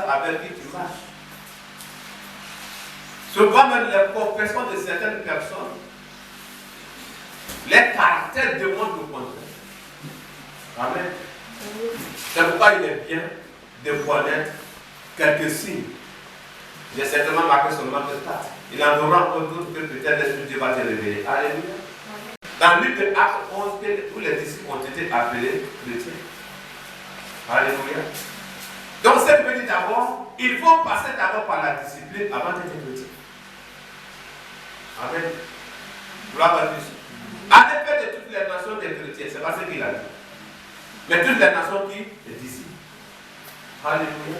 face avec qui tu marches. Souvent même les confessions de certaines personnes, les caractères demandent le contraire. Amen. C'est pourquoi il est bien de connaître quelques signes. J'ai certainement marqué seulement que 4. Il en aura encore d'autres que peut-être l'Esprit de Dieu va te révéler. Alléluia. Dans le livre de Actes 11, où les disciples ont été appelés chrétiens. Alléluia. Donc, cette veut dire d'abord, il faut passer d'abord par la discipline avant d'être chrétien. Amen. Gloire à Dieu. En effet, de toutes les nations des chrétiens, c'est pas ce qu'il a dit. Mais toutes les nations qui est ici. Alléluia.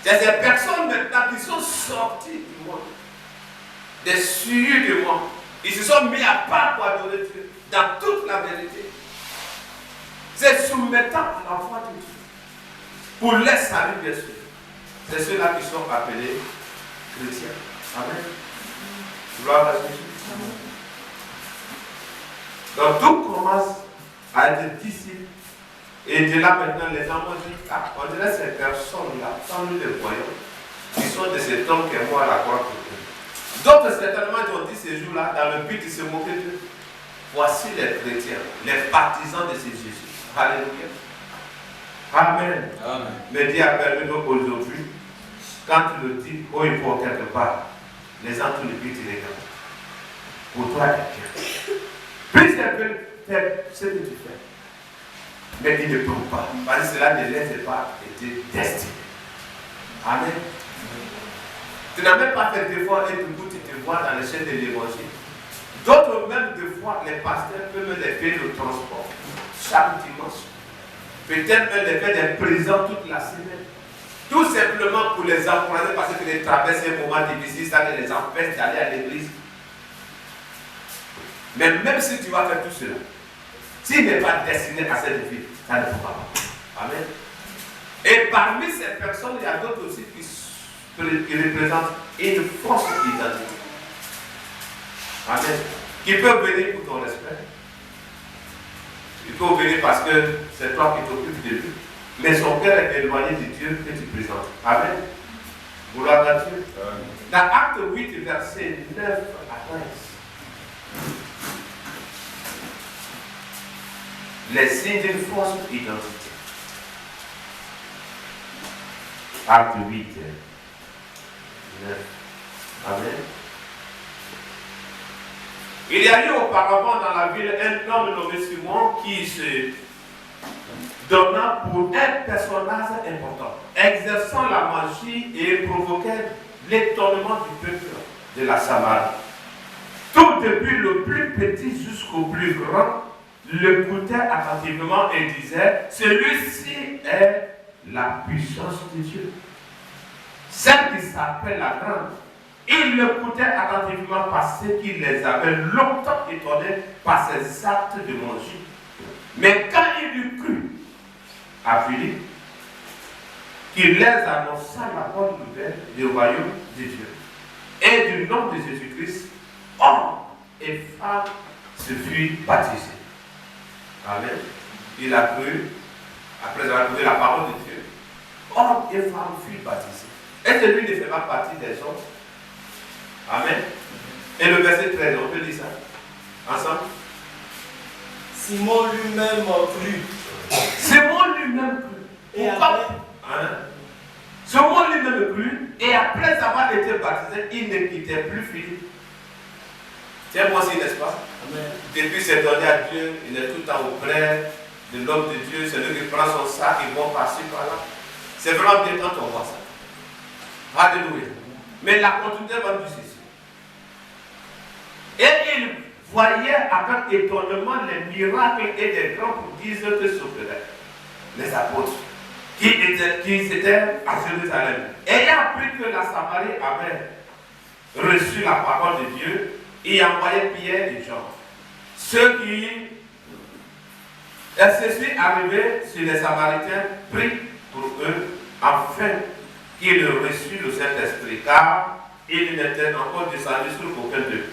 C'est ces personnes maintenant qui sont sorties du monde, des souillures du monde. Ils se sont mis à part pour adorer Dieu dans toute la vérité. C'est soumettant à la foi de Dieu. Pour les salut, bien sûr. C'est ceux-là qui sont appelés chrétiens. Amen. Gloire à Jésus. Donc tout commence à être disciple. Et de là maintenant, les gens m'ont dit, ah, on dirait ces personnes-là, quand nous les voyons, qui sont de cet homme qui est mort à la croix pour eux. D'autres certainement ont dit ces jours-là, dans le but de se moquer d'eux. Voici les chrétiens, les partisans de ces Jésus. Alléluia. Amen. Amen. Mais Dieu a permis donc aujourd'hui, quand tu le dis haut et fort quelque part, les gens tout le but ils regardent. Pour toi, quelqu'un. Puis c'est un peu ce que tu fais. Mais il ne peut pas. Parce que cela ne les a pas été destiné. Amen. Tu n'as même pas fait d'effort et du coup tu te vois dans les chaînes de l'évangile. D'autres même des fois, les pasteurs peuvent les payer le transport chaque dimanche. Peut-être même les faire des présents toute la semaine. Tout simplement pour les encourager parce que les traversent un moment difficile, ça les empêche d'aller à l'église. Mais même si tu vas faire tout cela, s'il n'est pas destiné à cette vie, ça ne pourra pas. Amen. Et parmi ces personnes, il y a d'autres aussi qui représentent une fausse identité. Amen. Qui peuvent venir pour ton respect. Il peut venir parce que c'est toi qui t'occupes de lui. Mais son cœur est éloigné de Dieu que tu présentes. Amen. Gloire à Dieu. Dans Acte 8, verset 9 à 13. Les signes d'une fausse identité. Acte 8, 9. Amen. Il y a eu auparavant dans la ville un homme nommé Simon qui se donna pour un personnage important, exerçant la magie et provoquait l'étonnement du peuple de la Samarie. Tout depuis le plus petit jusqu'au plus grand l'écoutait attentivement et disait, celui-ci est la puissance de Dieu. Celle qui s'appelle la grande. Il l'écoutait attentivement parce qu'il les avait longtemps étonnés par ses actes de magie. Mais quand il eut cru à Philippe, qu'il les annonça la bonne nouvelle du royaume de Dieu et du nom de Jésus-Christ, hommes et femmes se furent baptisés. Amen. Il a cru, après avoir écouté la parole de Dieu, hommes et femmes furent baptisés. Et celui ne fait pas partie des hommes. Amen. Et le verset 13, on peut dire ça ensemble. Simon lui-même cru. Simon lui-même cru. Et après, Simon lui-même cru. Et après avoir été baptisé, il ne quittait plus Philippe. Tiens, moi aussi, n'est-ce pas? Amen. Depuis s'est donné à Dieu, il est tout le temps auprès de l'homme de Dieu. C'est lui qui prend son sac et va passer par là. C'est vraiment bien quand on voit ça. Alléluia. Mais la continuité va nous ceci. Et il voyait avec étonnement les miracles et les grands prodiges que s'opéraient. Les apôtres qui étaient à Jérusalem. Ayant appris que la Samarie avait reçu la parole de Dieu, il envoyait Pierre et Jean. Ceci arrivé sur les Samaritains, prit pour eux afin qu'ils reçussent le Saint-Esprit, car il n'était encore descendu sur aucun d'eux.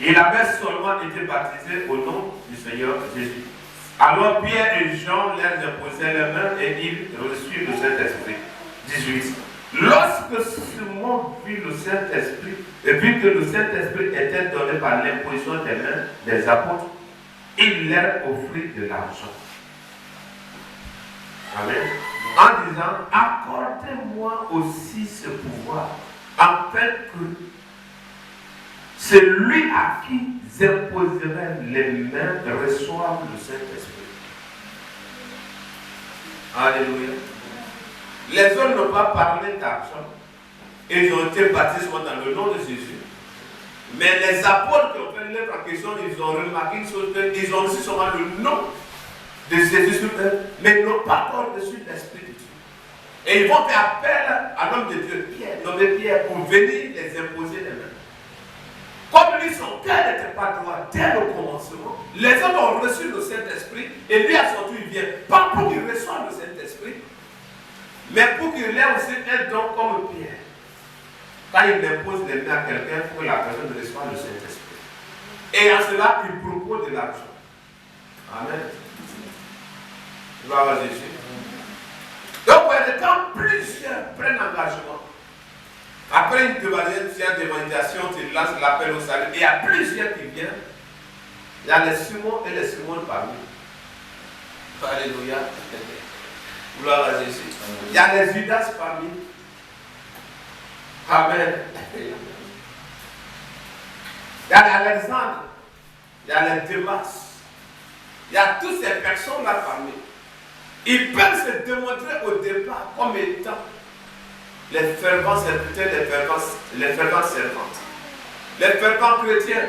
Il avait seulement été baptisé au nom du Seigneur Jésus. Alors Pierre et Jean leur imposaient les mains et ils reçurent le Saint-Esprit. 18. Lorsque Simon vit le Saint-Esprit, et vu que le Saint-Esprit était donné par l'imposition des mains des apôtres, il leur offrit de l'argent. Amen. En disant, accordez-moi aussi ce pouvoir, afin que celui à qui j'imposerai les mains reçoive le Saint-Esprit. Alléluia. Les hommes n'ont pas parlé d'argent. Ils ont été baptisés dans le nom de Jésus. Mais les apôtres qui ont fait l'œuvre en question, ils ont remarqué une chose, ils ont reçu seulement le nom de Jésus sur eux, mais ils n'ont pas encore reçu l'Esprit de Dieu. Et ils vont faire appel à l'homme de Dieu, Pierre, nommé Pierre, pour venir les imposer les mains. Comme lui, son cœur n'était pas droit dès le commencement, les autres ont reçu le Saint-Esprit, et lui, à son tour, il vient, pas pour qu'il reçoive le Saint-Esprit, mais pour qu'il ait aussi un don comme Pierre. Quand il impose les mains à quelqu'un, pour que la personne reçoive le Saint-Esprit. Et en cela, il propose de l'argent. Amen. Gloire à Jésus. Donc, quand plusieurs prennent engagement, après une d'évangélisation, tu lances l'appel au salut, et il y a plusieurs qui viennent, il y a les Simon et les Simon parmi. Alléluia. Gloire à Jésus. Il y a les Judas parmi. Amen. Il y a Alexandre, il y a les Démas, il y a toutes ces personnes-là parmi. Ils peuvent se démontrer au départ comme étant les fervents serviteurs, les fervents servantes, les fervents chrétiens,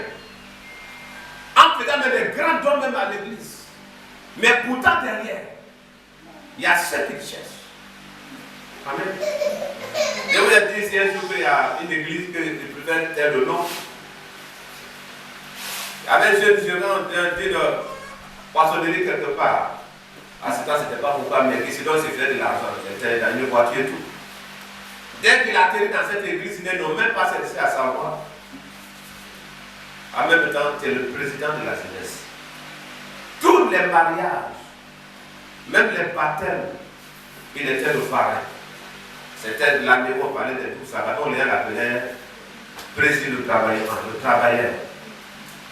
en faisant même des grands dons même à l'église. Mais pourtant derrière, il y a ceux qui cherchent. Amen. Je vous ai dit, si un jour il y a une église que je préfère taire le nom, il y avait un jeune gérant de poissonnerie quelque part. À ce temps, ce n'était pas pourquoi, mais qui sinon il faisait de l'argent. Il était dans une voiture et tout. Dès qu'il a atterri dans cette église, ils n'ont même pas cherché à savoir. En même temps, tu es le président de la jeunesse. Tous les mariages, même les baptêmes, il était le parrain. C'était l'année où on parlait de tout ça. On l'appelait président du travailleur, le travailleur.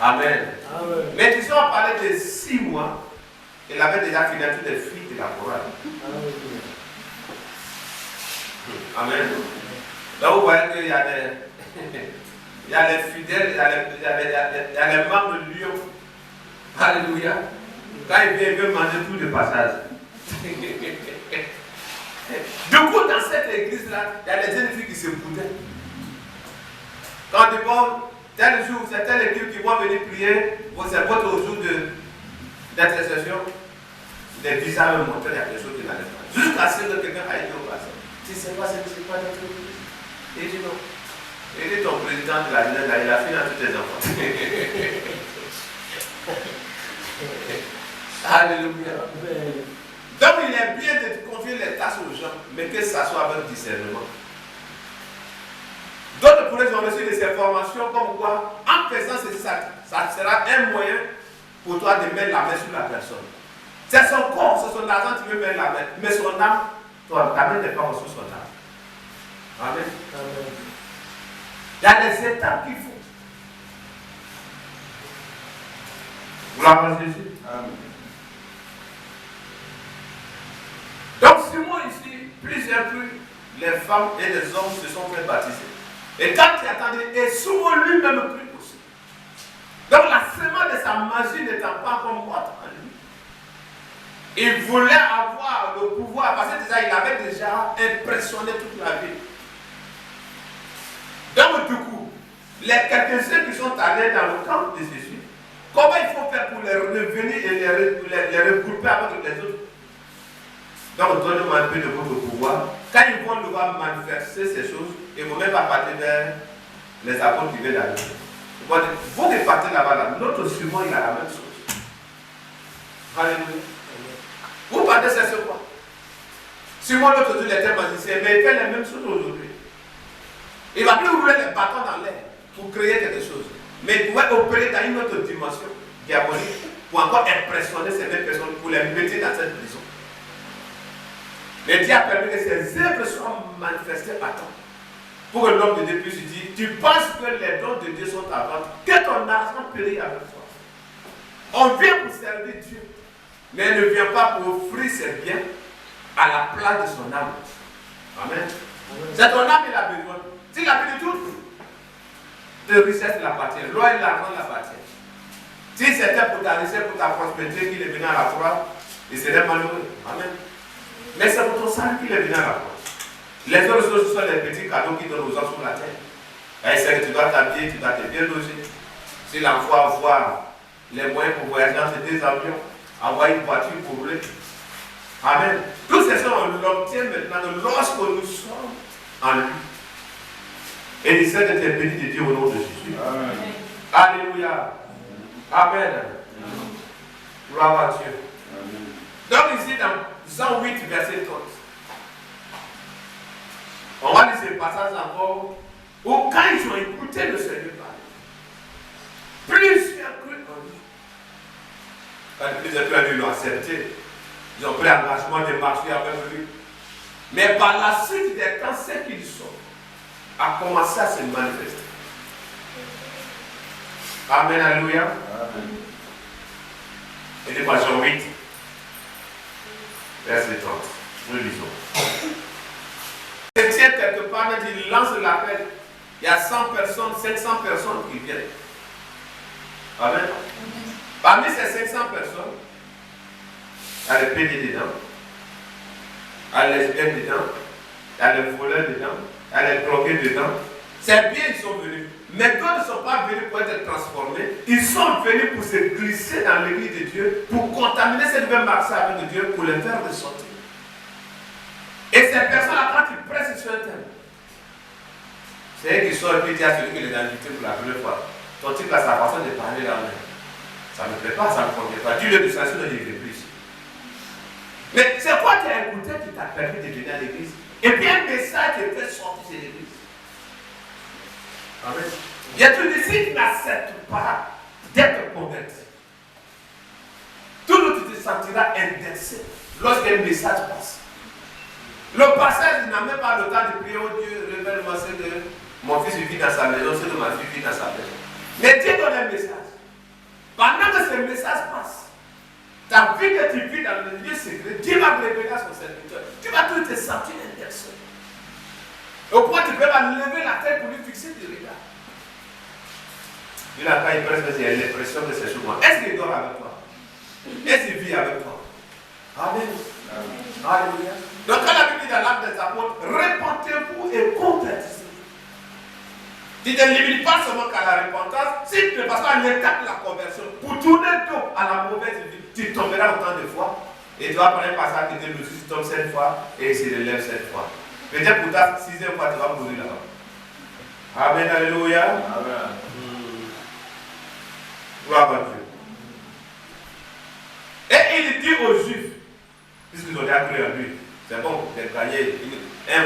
Amen. Amen. Mais tu sais, on parlait de 6 mois. Il avait déjà fini toutes les filles de la chorale. Amen. Donc vous voyez qu'il y a les fidèles, il y a les membres de Lyon. Alléluia. Quand il vient, il veut manger tout de passage. Du coup, dans cette église-là, il y a des jeunes filles qui se boudaient. Quand ils vont, tel jour, c'est telle équipe qui vont venir prier, c'est votre jour d'intercession, des visages me montrent quelque chose qui n'allait pas. Jusqu'à ce que quelqu'un aille au passé. Tu ne sais pas ce que c'est pas notre église. Il dit non. Il dit ton président de la jeunesse, il a fini à tous tes enfants. Alléluia. Donc il est bien de confier les tâches aux gens, mais que ça soit avec discernement. D'autres pour eux ont reçu des informations comme quoi, en faisant ceci, ça sera un moyen pour toi de mettre la main sur la personne. C'est son corps, c'est son argent, tu veux mettre la main, mais son âme, toi, ta main n'est pas reçue son âme. Amen. Amen. Il y a des étapes qu'il faut. Gloire à Jésus. Amen. Donc, Simon ici, plusieurs plus, les femmes et les hommes se sont fait baptiser. Et quand il attendait, et Simon lui-même prit aussi. Donc, la semence de sa magie n'étant pas comme morte en lui. Il voulait avoir le pouvoir, parce que déjà, il avait déjà impressionné toute la ville. Donc, du coup, les quelques-uns qui sont allés dans le camp de Jésus, comment il faut faire pour les revenir et les regrouper avec les autres? Donc, donnez-moi un peu de votre pouvoir. Quand ils vont devoir manifester ces choses, ils ne vont même pas partir vers les apôtres qui viennent d'aller. Vous qui partez là-bas, notre Simon, il a la même chose. Alléluia. Vous partez, c'est ce quoi? Simon, l'autre jour, il était magicien, mais il fait les mêmes choses aujourd'hui. Il va plus rouler les bâtons dans l'air pour créer quelque chose. Mais il doit opérer dans une autre dimension diabolique pour encore impressionner ces mêmes personnes, pour les mettre dans cette prison. Mais Dieu a permis que ces œuvres soient manifestées à temps. Pour que l'homme de Dieu puisse dire, tu penses que les dons de Dieu sont à vendre, que ton argent périt avec toi. On vient pour servir Dieu, mais elle ne vient pas pour offrir ses biens à la place de son âme. Amen. C'est ton âme, il a besoin. S'il a besoin de tout, de richesse l'appartient, l'or et l'argent l'appartient. Si c'était pour ta richesse, pour ta prospérité qu'il est venu à la croix, il serait malheureux. Amen. Mais c'est pour ton salut qu'il est venu à la croix. Les autres choses sont les petits cadeaux qui donnent aux hommes sur la terre. Et c'est que tu dois t'habiller, tu dois te bien loger. Si l'enfant avoir les moyens pour voyager dans ces deux avions, avoir une voiture pour rouler. Amen. Toutes ces choses, on l'obtient maintenant lorsque nous sommes en lui. Et il s'est été béni de Dieu au nom de Jésus. Amen. Alléluia. Amen. Gloire à Dieu. Amen. Donc ici dans Jean 8, verset 30. On va lire ce passage encore où quand ils ont écouté le Seigneur parler, plusieurs cru en lui. Quand plusieurs cru en lui l'ont accepté, ils ont pris l'engagement de marcher avec lui. Mais par la suite des temps, ce qu'ils sont a commencé à se manifester. Amen, alléluia. Amen. Et de Jean 8, verset 30. Nous lisons. Il tient quelque part, il lance l'appel. Il y a 100 personnes, 500 personnes qui viennent. Amen. Parmi ces 500 personnes, il y a les pédés dedans, il y a les lesbiennes dedans, il y a les voleurs dedans, il y a les drogués dedans. C'est bien, ils sont venus. Mais quand ils ne sont pas venus pour être transformés, ils sont venus pour se glisser dans l'église de Dieu, pour contaminer cette nouvelle marché avec Dieu, pour les faire ressortir. Et ces personnes-là, quand ils pressent sur un thème, c'est eux qui sont et puis il y a celui qui les a invités pour la première fois. Ton type a sa façon de parler là même. Ça ne me plaît pas, ça ne me convient pas. Dis-le de ça, sinon il ne plus. Mais c'est quoi tu as écouté qui t'a permis de venir à l'église? Et puis un message te fait sortir de l'église. Amen. Il y a tout ici qui n'accepte pas d'être converti. Tout le monde te sentira indexé lorsqu'un message passe. Le passage n'a même pas le temps de prier au Dieu, révèle-moi ce que mon fils vit dans sa maison, ce que ma fille vit dans sa maison. Mais Dieu donne un message. Pendant que ce message passe, ta vie que tu vis dans le lieu secret, Dieu va révéler à son serviteur. Tu vas tout te sentir indexé. Au point que tu peux pas lever la tête pour lui fixer du regard. Il a quand il presse, il a l'impression que c'est sur moi. Est-ce qu'il dort avec toi? Est-ce qu'il vit avec toi? Amen. Alléluia. Donc quand la Bible dit dans l'acte des apôtres, répentez-vous et convertissez. Tu ne te limites pas seulement qu'à la repentance, si tu ne passes pas à l'étape de la conversion, pour tourner tout à la mauvaise vie, tu tomberas autant de fois. Et tu vas prendre un passage qui te dit, tu tombes 7 fois et il se relève 7 fois. Peut-être pour ta 6e fois, tu vas mourir là-bas. Amen, alléluia. Amen. Gloire à Dieu. Et il dit aux Juifs, puisqu'ils ont déjà cru en lui, c'est bon, de gagner un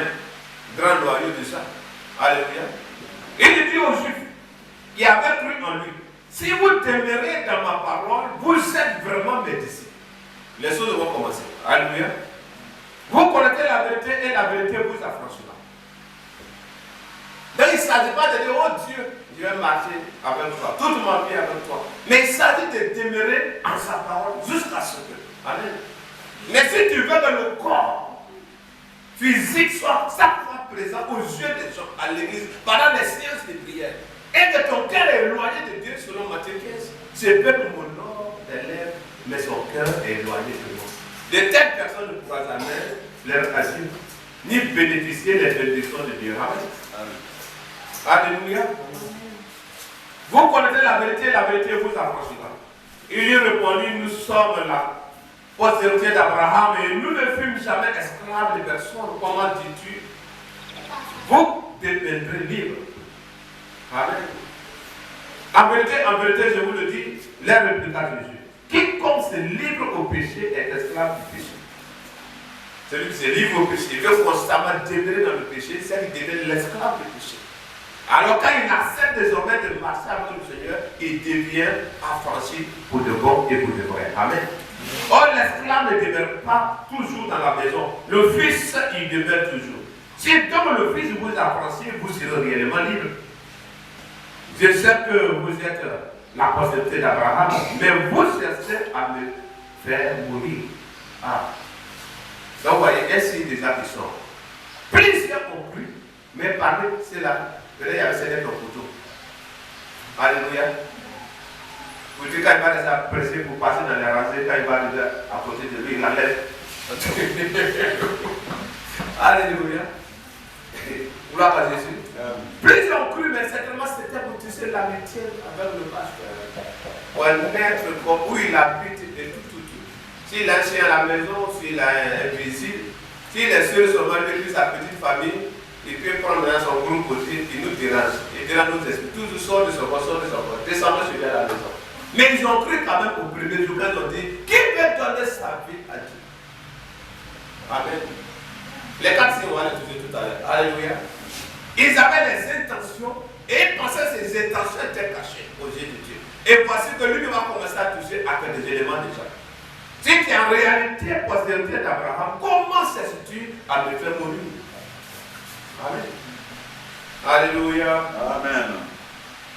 grand loyau de ça. Alléluia. Il dit aux Juifs qui avaient cru en lui, si vous demeurez dans ma parole, vous êtes vraiment mes disciples. Les choses vont commencer. Alléluia. Vous connaissez la vérité et la vérité vous affranchira. Donc il ne s'agit pas de dire, oh Dieu, je vais marcher avec toi, toute ma vie avec toi. Mais il s'agit de demeurer en sa parole jusqu'à ce que. Amen. Mais si tu veux que le corps physique soit chaque fois présent aux yeux des gens à l'église pendant les séances de prière, et que ton cœur est éloigné de Dieu selon Matthieu 15, c'est peut m'honore des lèvres, mais son cœur est éloigné de moi. De telles personnes ne pourront jamais leur assurer ni bénéficier des bénédictions de Dieu. Amen. Alléluia. Vous connaissez la vérité vous affranchira. Il lui répondit, nous sommes la postérité d'Abraham et nous ne fûmes jamais esclaves de personne. Comment dis-tu? Vous deviendrez libres. Amen. En vérité, je vous le dis, les répliqua Jésus. Quiconque se livre au péché est esclave du péché. Celui qui se livre au péché, il veut constamment demeurer dans le péché, c'est qu'il devient l'esclave du péché. Alors quand il accepte désormais de marcher avec le Seigneur, il devient affranchi pour de bon et pour de vrai. Amen. Oh, l'esclave ne demeure pas toujours dans la maison. Le fils, il demeure toujours. Si donc le fils vous affranchit, vous serez réellement libre. Je sais que vous êtes la postérité d'Abraham, mais vous cherchez à me faire mourir. Ah. Donc vous voyez, ainsi déjà qui sont. Plusieurs ont cru, mais parmi ceux-là, peut-être il y avait certains couteaux. Alléluia. Vous dites quand il va déjà presser pour passer dans les rangées, quand il va déjà à côté de lui, il l'enlève. Alléluia. Gloire à Jésus. Plusieurs ont cru, mais certainement c'était pour tisser l'amitié avec le pasteur. Pour mettre comme où il habite et tout. S'il a un chien à la maison, s'il a un visite, s'il est seul seulement avec sa petite famille, il peut prendre dans son groupe côté, il nous dérange. Il dérange nos esprits. Toujours sort de son corps, descendons sur lui à la maison. Mais ils ont cru quand même au premier jour quand ils ont dit, qui veut donner sa vie à Dieu? Amen. Les 4 signes, on va les trouver tout à l'heure. Alléluia. Ils avaient les intentions et ils pensaient que ces intentions étaient cachées aux yeux de Dieu. Et voici que lui va commencer à toucher à des éléments déjà. Si tu es en réalité postérité d'Abraham, comment cesses-tu à me faire mourir? Amen. Alléluia. Amen.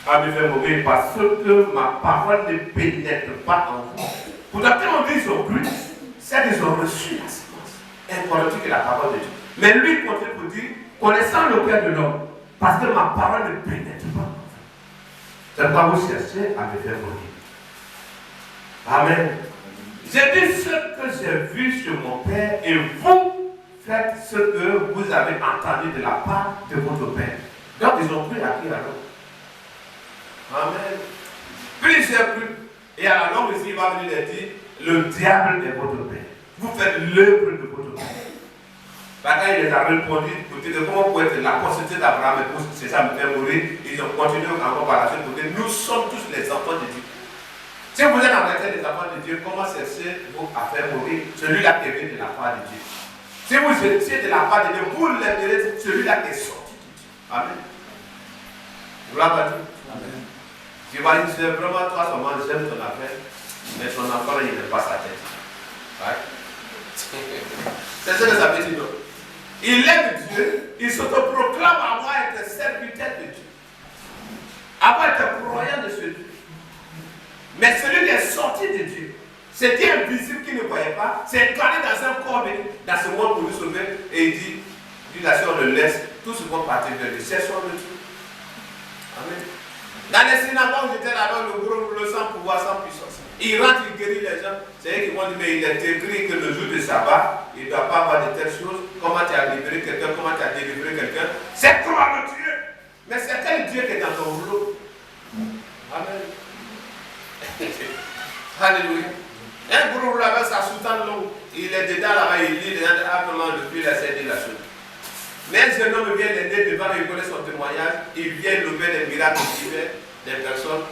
À me faire mourir parce que ma parole ne pénètre pas en vous. Pourtant, quand on dit ils ont cru, c'est qu'ils ont reçu la séquence incorruptible que la parole de Dieu. Mais lui, il continue pour dire, connaissant le cœur de l'homme, parce que ma parole ne pénètre pas en vous. C'est pourquoi vous cherchez à me faire mourir. Amen. J'ai dit ce que j'ai vu sur mon Père et vous faites ce que vous avez entendu de la part de votre Père. Donc ils ont cru à qui alors? Amen. Plusieurs cru. Et à la longue ici, il va venir leur dire, le diable est votre Père. Vous faites l'œuvre de votre Père. Quand il les a répondu, pour dire comment vous pouvez être la postérité d'Abraham et pour c'est ça me faire mourir, ils ont continué encore par la suite pour dire, nous sommes tous les enfants de Dieu. Si vous êtes en réalité des enfants de Dieu, comment cessez-vous à faire mourir celui-là qui est de la part de Dieu? Si vous étiez de la part de Dieu, vous l'aimerez celui-là qui est sorti de Dieu. Amen. Vous l'avez dit? Amen. Tu vas dire, vraiment, toi seulement, j'aime ton affaire, mais ton enfant, il n'est pas sa tête. Ouais. C'est ce que ça veut dire. Il aime Dieu, il s'autoproclame avoir été serviteur de Dieu, avoir été croyant de ce Dieu. Mais celui qui est sorti de Dieu, c'est Dieu invisible qui ne voyait pas, c'est incarné dans un corps, dans ce monde pour nous sauver, et il dit, la sœur le laisse, tout ce qu'on partit vers lui, c'est son Dieu. Amen. Dans les synagogues, j'étais là-bas, le sans pouvoir, sans puissance. Il rentre, il guérit les gens. C'est eux qui vont dire, mais il est écrit que le jour de sabbat, il ne doit pas avoir de telles choses. Comment tu as libéré quelqu'un, comment tu as délivré quelqu'un. C'est toi le Dieu. Mais c'est quel Dieu qui est dans ton rouleau? Amen. Alléluia. Un gros là-bas, ça sous-tend l'eau. Il est dedans là-bas, il lit comment le fil a cédé la chose. Mais un jeune homme vient l'aider devant, il connaît son témoignage, il vient lever des miracles divers des personnes.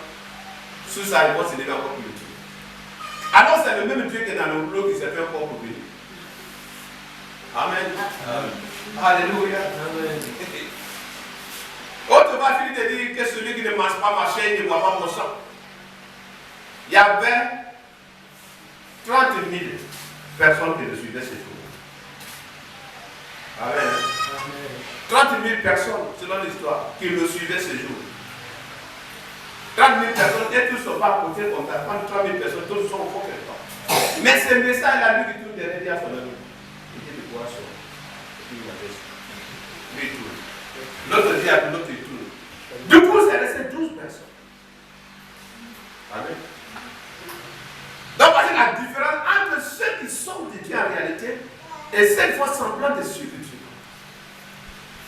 Sous sa réponse, il devient encore plus utile. Alors c'est le même Dieu qui est dans le rouleau qui s'est fait encore pour lui. Amen. Alléluia. Amen. Autre va finir de dire que celui qui ne mange pas ma chair, il ne boit pas mon sang. Il y avait 30 000 personnes qui le suivaient ce jour. Amen. 30 000 personnes, selon l'histoire, qui le suivaient ce jour. 30 000 personnes, et tous ne sont pas à côté comme ça. 30 000 personnes, tous sont au fond quelque part. Mais ce message-là, lui qui tourne derrière, dit à son ami, il dit de quoi ça? Et puis il a fait ça. Lui, il tourne. L'autre dit à l'autre, il tourne. Du coup, c'est resté 12 personnes. Amen. Donc, voici la différence entre ceux qui sont de Dieu en réalité et ceux qui font semblant de suivre Dieu.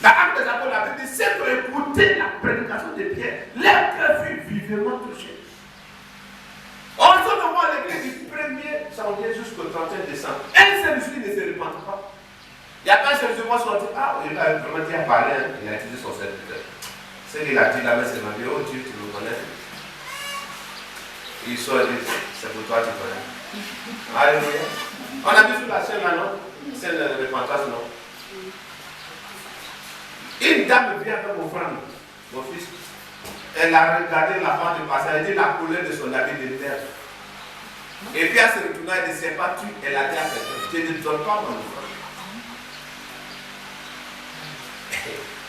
Dans Actes des Apôtres, la Bible dit, ceux qui ont écouté la prédication de Pierre, leur cœur fut vivement touché. En ce moment, l'église du 1er janvier jusqu'au 31 décembre, un seul qui ne se répand pas. Il n'y a pas un seul jour sorti, ah, il a vraiment dit à parler, il a utilisé son serviteur. Ce qu'il a dit là-bas, c'est ma vie, oh Dieu, tu me connais. Il sort et dit, c'est pour toi, tu connais. Alléluia. On a vu sur la chaîne là, non? Scène de repentance, non? Une dame vient avec mon frère, mon fils. Elle a regardé la femme de passer, elle dit la couleur de son habit de terre. Et puis, elle se retourna, elle ne sait pas, elle a dit à quelqu'un, je ne donne pas mon enfant.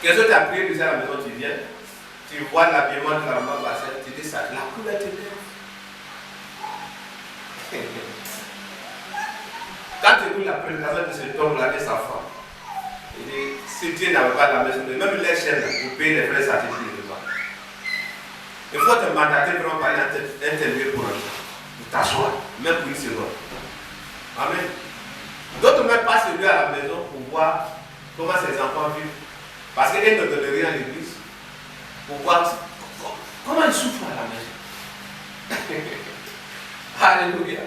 Qu'est-ce que tu as prié déjà à la maison, tu viens, tu vois l'habillement de la maman passer, tu dis ça, la couleur te lève. Quand tu écoutes la prédication de cet homme-là et sa femme, il dit, si Dieu n'avait pas la maison, même les chaînes, vous payez les frais sacrifiés de pas. Il faut te mandater vraiment par interview pour t'asseoir, même pour une seconde. Amen. D'autres même passent lui à la maison pour voir comment ses enfants vivent. Parce qu'ils ne donnent rien à l'église. Pour voir comment ils souffrent à la maison. Alléluia.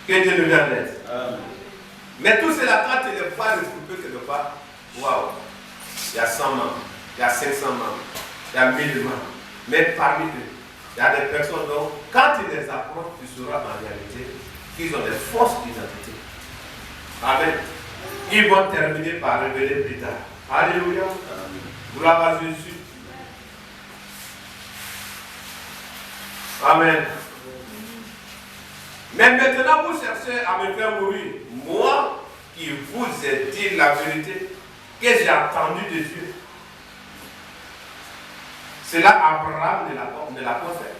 Que Dieu nous vienne en aide. Mais tout cela, quand tu les vois regroupés quelque part, waouh, il y a 100 membres, il y a 500 membres, il y a 1000 membres. Mais parmi eux, il y a des personnes dont, quand tu les apprends, tu sauras en réalité qu'ils ont des fausses identités. Amen. Ils vont terminer par révéler plus tard. Alléluia. Gloire à Jésus. Amen. Mais maintenant, vous cherchez à me faire mourir. Moi, qui vous ai dit la vérité, que j'ai entendu de Dieu. Cela, Abraham ne l'a pas fait.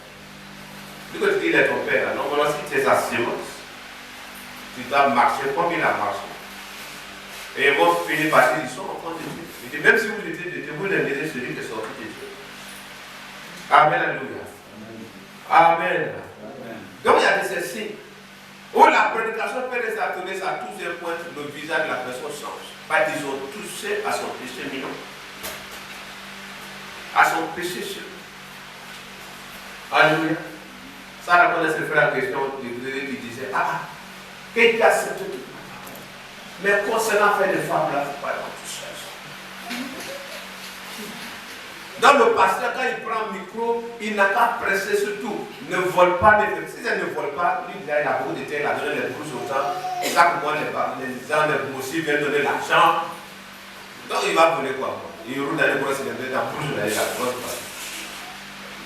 Du coup, tu dis, il est ton père. Non, voilà, si tu es à Sémence, tu dois marcher comme il a marché. Et ils vont finir par dire, ils sont enfants de Dieu. Il dit, même si vous étiez de Dieu, vous n'aimez celui qui est sorti de Dieu. Amen, alléluia. Amen. Donc, il y a des signes où la prédication peut les attirer à tous ces points, le visage de la personne change. Parce qu'ils ont touché à son péché mignon. À son péché sûr. Alléluia. Ça, la connaissait faire la question du qui disait, ah, qu'est-ce qu'il a accepté tout? Mais concernant faire des femmes là, c'est pas dans tout ça. Dans le pasteur, quand il prend le micro, il n'a qu'à presser sur tout. Ne vole pas, si ça ne vole pas, lui il a beaucoup de terre, il a donné les bouches aux gens. Et ça, pour moi, les gens, les aussi viennent donner l'argent. Donc il va voler quoi? Il roule dans les grosses dans la bouche de la grosse.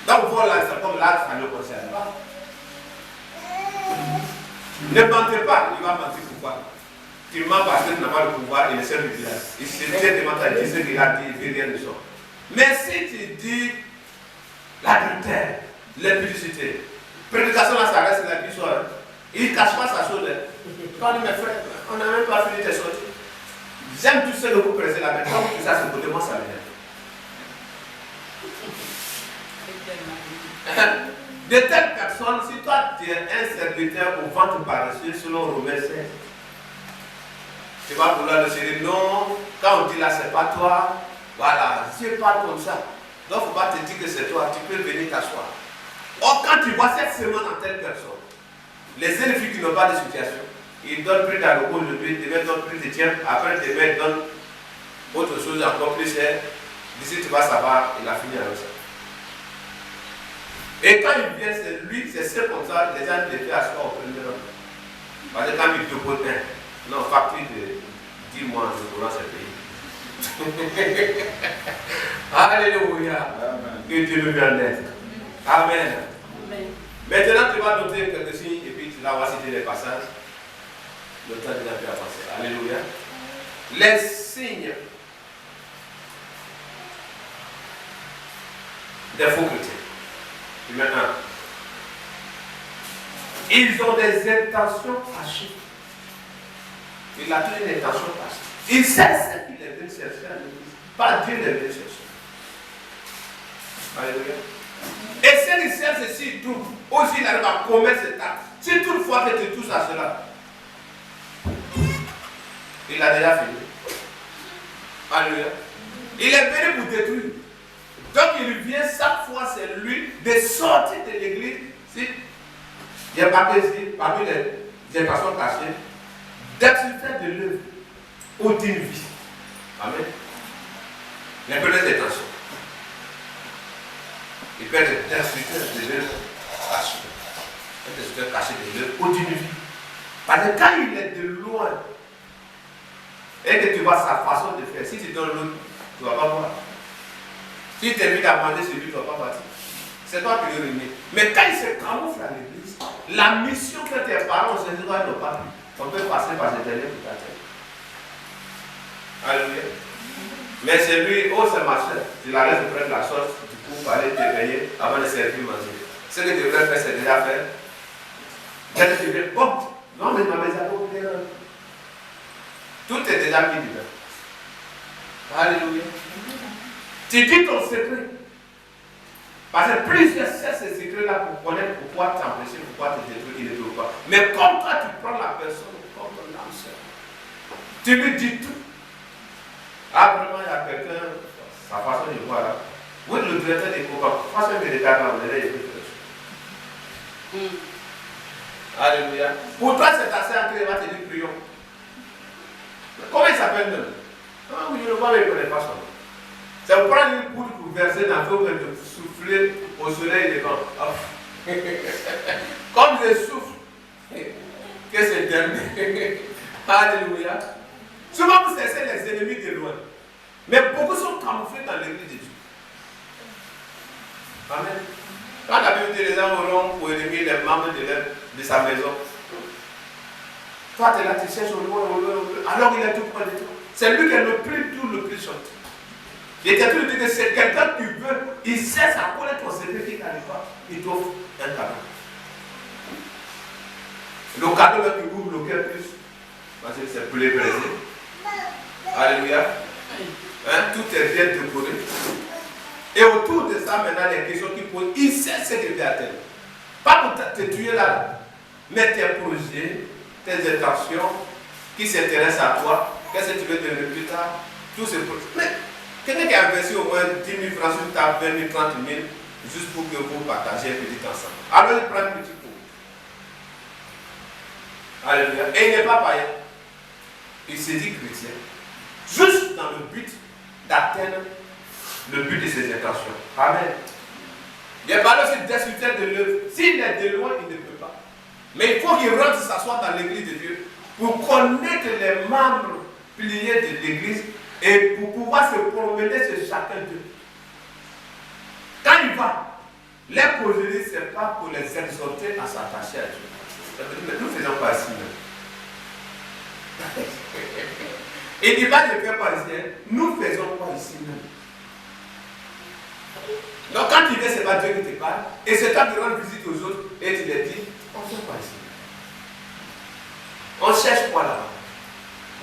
Donc voilà, c'est comme là, ça ne le concerne pas. Ne mentez pas, il va mentir pourquoi? Tu mens parce que tu n'as pas le pouvoir et le seul du village. Il se dit devant ta dit ce qu'il a dit, il ne fait rien de ça. Mais si tu dis l'adultère, l'impudicité, prédication là, ça reste la vie soir. Il ne cache pas sa chose. Quand mes frères, on n'a même pas fini tes sorties. J'aime tout ce que vous pressez là, mais quand tout ça, c'est côté moi, ça m'énerve. De telles personnes, si toi tu es un serviteur au ventre paresseux, selon Romains 16, tu vas vouloir le dire non, quand on dit là, c'est pas toi, voilà, Dieu parle comme ça. Donc il ne faut pas te dire que c'est toi, tu peux venir t'asseoir. Or, quand tu vois cette semaine en telle personne, les jeunes filles qui n'ont pas de situation, ils donnent plus d'alcool aujourd'hui, ils donnent plus de tiens, après ils donnent autre chose encore plus cher. D'ici tu vas savoir, il a fini avec ça. Et quand il vient, c'est lui, c'est comme ça, les gens les fait asseoir au premier rang. Parce que quand il te pose un, non, facture de 10 mois de courant ce pays. Alléluia. Que Dieu nous vienne d'être. Amen. Amen. Maintenant, tu vas noter quelques signes et puis tu vas citer les passages. Le temps déjà pu avancer. Alléluia. Les signes des faux chrétiens. Numéro 1. Ils ont des intentions cachées. Il a toujours une intention cachée. Il sait ce qu'il est venu chercher à l'église. Pas Dieu les venu chercher. Alléluia. Et si il cherche ceci, tout, aussi il arrive à commettre cet acte. Si toutefois que tu touches à cela, il a déjà fini. Alléluia. Il est venu pour détruire. Donc il vient chaque fois, c'est lui, de sortir de l'église. Si, il y a marqué ici, parmi les intentions cachées, d'accepter de l'œuvre ou d'une vie. Amen. Les premières intentions. Il peut être destructeur de l'œuvre cachée. Un destructeur caché de l'œuvre ou d'une vie. Parce que quand il est de loin, et que tu vois sa façon de faire, si tu donnes l'autre, tu ne vas pas voir. Si tu t'invites à manger celui, tu ne vas pas partir. C'est toi qui le remets. Mais quand il se camoufle à l'église, La mission que tes parents ont n'ont pas pu. On peut passer par cette dernière pour ta tête. Alléluia. Mais c'est lui, oh c'est ma soeur, tu la laisses prendre la sauce, du coup, pour aller te réveiller avant de servir manger. Ce que tu devrais faire, c'est déjà fait. Quand tu dis, bon, non, mais ma maison, tout est déjà mis dedans. Alléluia. Tu dis ton secret. Parce que plusieurs cherchent ces secrets-là pour connaître pourquoi t'empêcher, pourquoi te détruire, il ne peut pas. Mais comme toi, tu prends la personne comme ton âme sœur, tu lui dis tout. Ah, vraiment, il y a quelqu'un, sa façon de voir là. Oui, le directeur des copains, façon de regarder là, on est là, il peut faire ça. Alléluia. Pour toi, c'est assez ancré, il va te dire prions. Comment il s'appelle même? Ah oui, je le vois, mais il ne connaît pas son nom. C'est pour prendre une poudre pour verser dans l'eau et de souffler au soleil devant. Comme je souffle, que c'est terminé. Alléluia. Souvent vous cessez les ennemis de loin. Mais beaucoup sont camouflés dans l'église de Dieu. Amen. Quand la Bible dit les gens auront pour ennemis les membres de sa maison. Toi, tu es là, tu cherches au loin, alors il est tout près de toi. C'est lui qui est le plus gentil. L'Écriture dit que c'est quelqu'un que tu veux, il cesse à connaître ton secret qui n'arrive pas, il t'offre un cadeau. Le cadeau là qui ouvre le cœur plus, parce que c'est pour les briser. Alléluia. Hein? Tout est bien décoré. Et autour de ça, maintenant, les questions qu'il pose, il sait ce qu'il veut atteindre. Pas pour te tuer là, mais tes projets, tes intentions, qui s'intéressent à toi, qu'est-ce que tu veux devenir plus tard, tous ces projets. Mais quelqu'un qui a investi au moins 10 000 francs sur ta 20 000, 30 000, juste pour que vous partagiez un petit ensemble. Alors il prend un petit coup. Alléluia. Et il n'est pas païen. Il se dit chrétien. Juste dans le but d'atteindre le but de ses intentions. Amen. Il parle aussi d'insulter de l'œuvre. S'il est de loin, il ne peut pas. Mais il faut qu'il rentre s'asseoir dans l'église de Dieu pour connaître les membres pliés de l'église et pour pouvoir se promener sur chacun d'eux. Quand il va, les causeries, ce n'est pas pour les exhorter à s'attacher à Dieu. Mais nous ne faisons pas ainsi même. Il ne dit pas de faire pas ici, nous ne faisons pas ici même. Donc quand tu viens, ce n'est pas Dieu qui te parle, et c'est toi qui rends visite aux autres, et tu leur dis, on ne fait pas ici. On cherche quoi là-bas?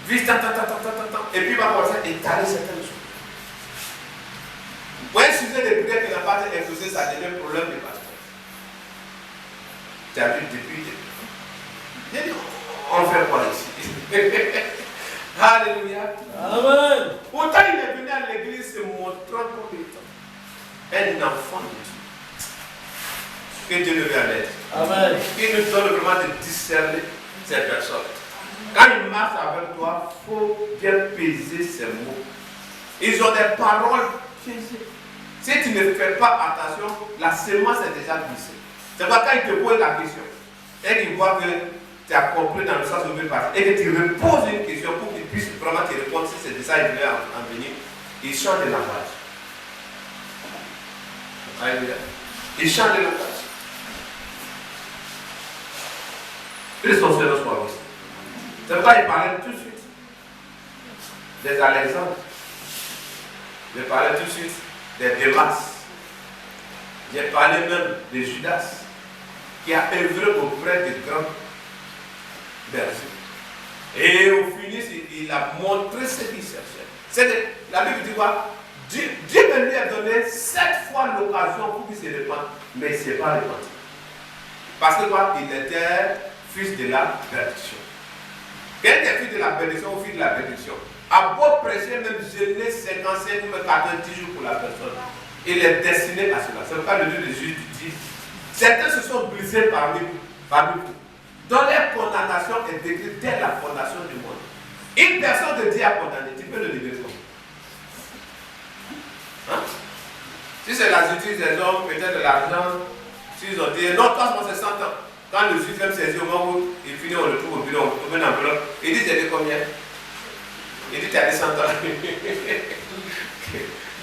Vise, et puis il va commencer à étaler certaines choses. Pour un sujet de prière qui n'a pas été exaucé, ça devient un problème de pasteur. Tu as vu depuis. J'ai dit, on fait quoi ici? Alléluia. Amen. Pourtant, il est venu à l'église se montrant comme étant un enfant de Dieu. Que Dieu le veut en être. Amen. Il nous donne vraiment de discerner ces personnes. Quand il marche avec toi, il faut bien peser ses mots. Ils ont des paroles piégées. Si tu ne fais pas attention, la semence est déjà glissée. C'est pourquoi quand il te pose la question, et qu'il voit que tu as compris dans le sens où il veut partir, et que tu reposes une question pour qu'il puisse vraiment te répondre si c'est de ça qu'il veut en venir, il change de langage. Alléluia. Il change de langage. Ils sont sur nos soirées. C'est pourquoi il parlait tout de suite des Alexandres. Il parlait tout de suite des Démas. J'ai parlé même de Judas, qui a œuvré auprès des grands bergers. Et au finish, il a montré ce qu'il cherchait. La Bible dit quoi? Dieu lui a donné 7 fois l'occasion pour qu'il se répande, mais il ne s'est pas répandu. Parce que quoi? Il était fils de la bénédiction. Quel est le fils de la bénédiction ou fils de la bénédiction? À beau prêcher, même jeûner 55 ou 90 jours pour la personne, il est destiné à cela. C'est pourquoi le Dieu de Jésus dit, certains se sont brisés parmi vous, dont leur condamnation est décrite dès la fondation du monde. Une personne te dit à condamner, tu peux le libérer comment? Hein? Si c'est la justice des hommes, peut-être de l'argent, s'ils ont dit, non, toi, c'est 100 ans. Quand le juge même saisit au moment où il finit, on le trouve au bureau, on met une enveloppe. Il dit, t'as dit combien? Il dit, t'as dit 100 ans.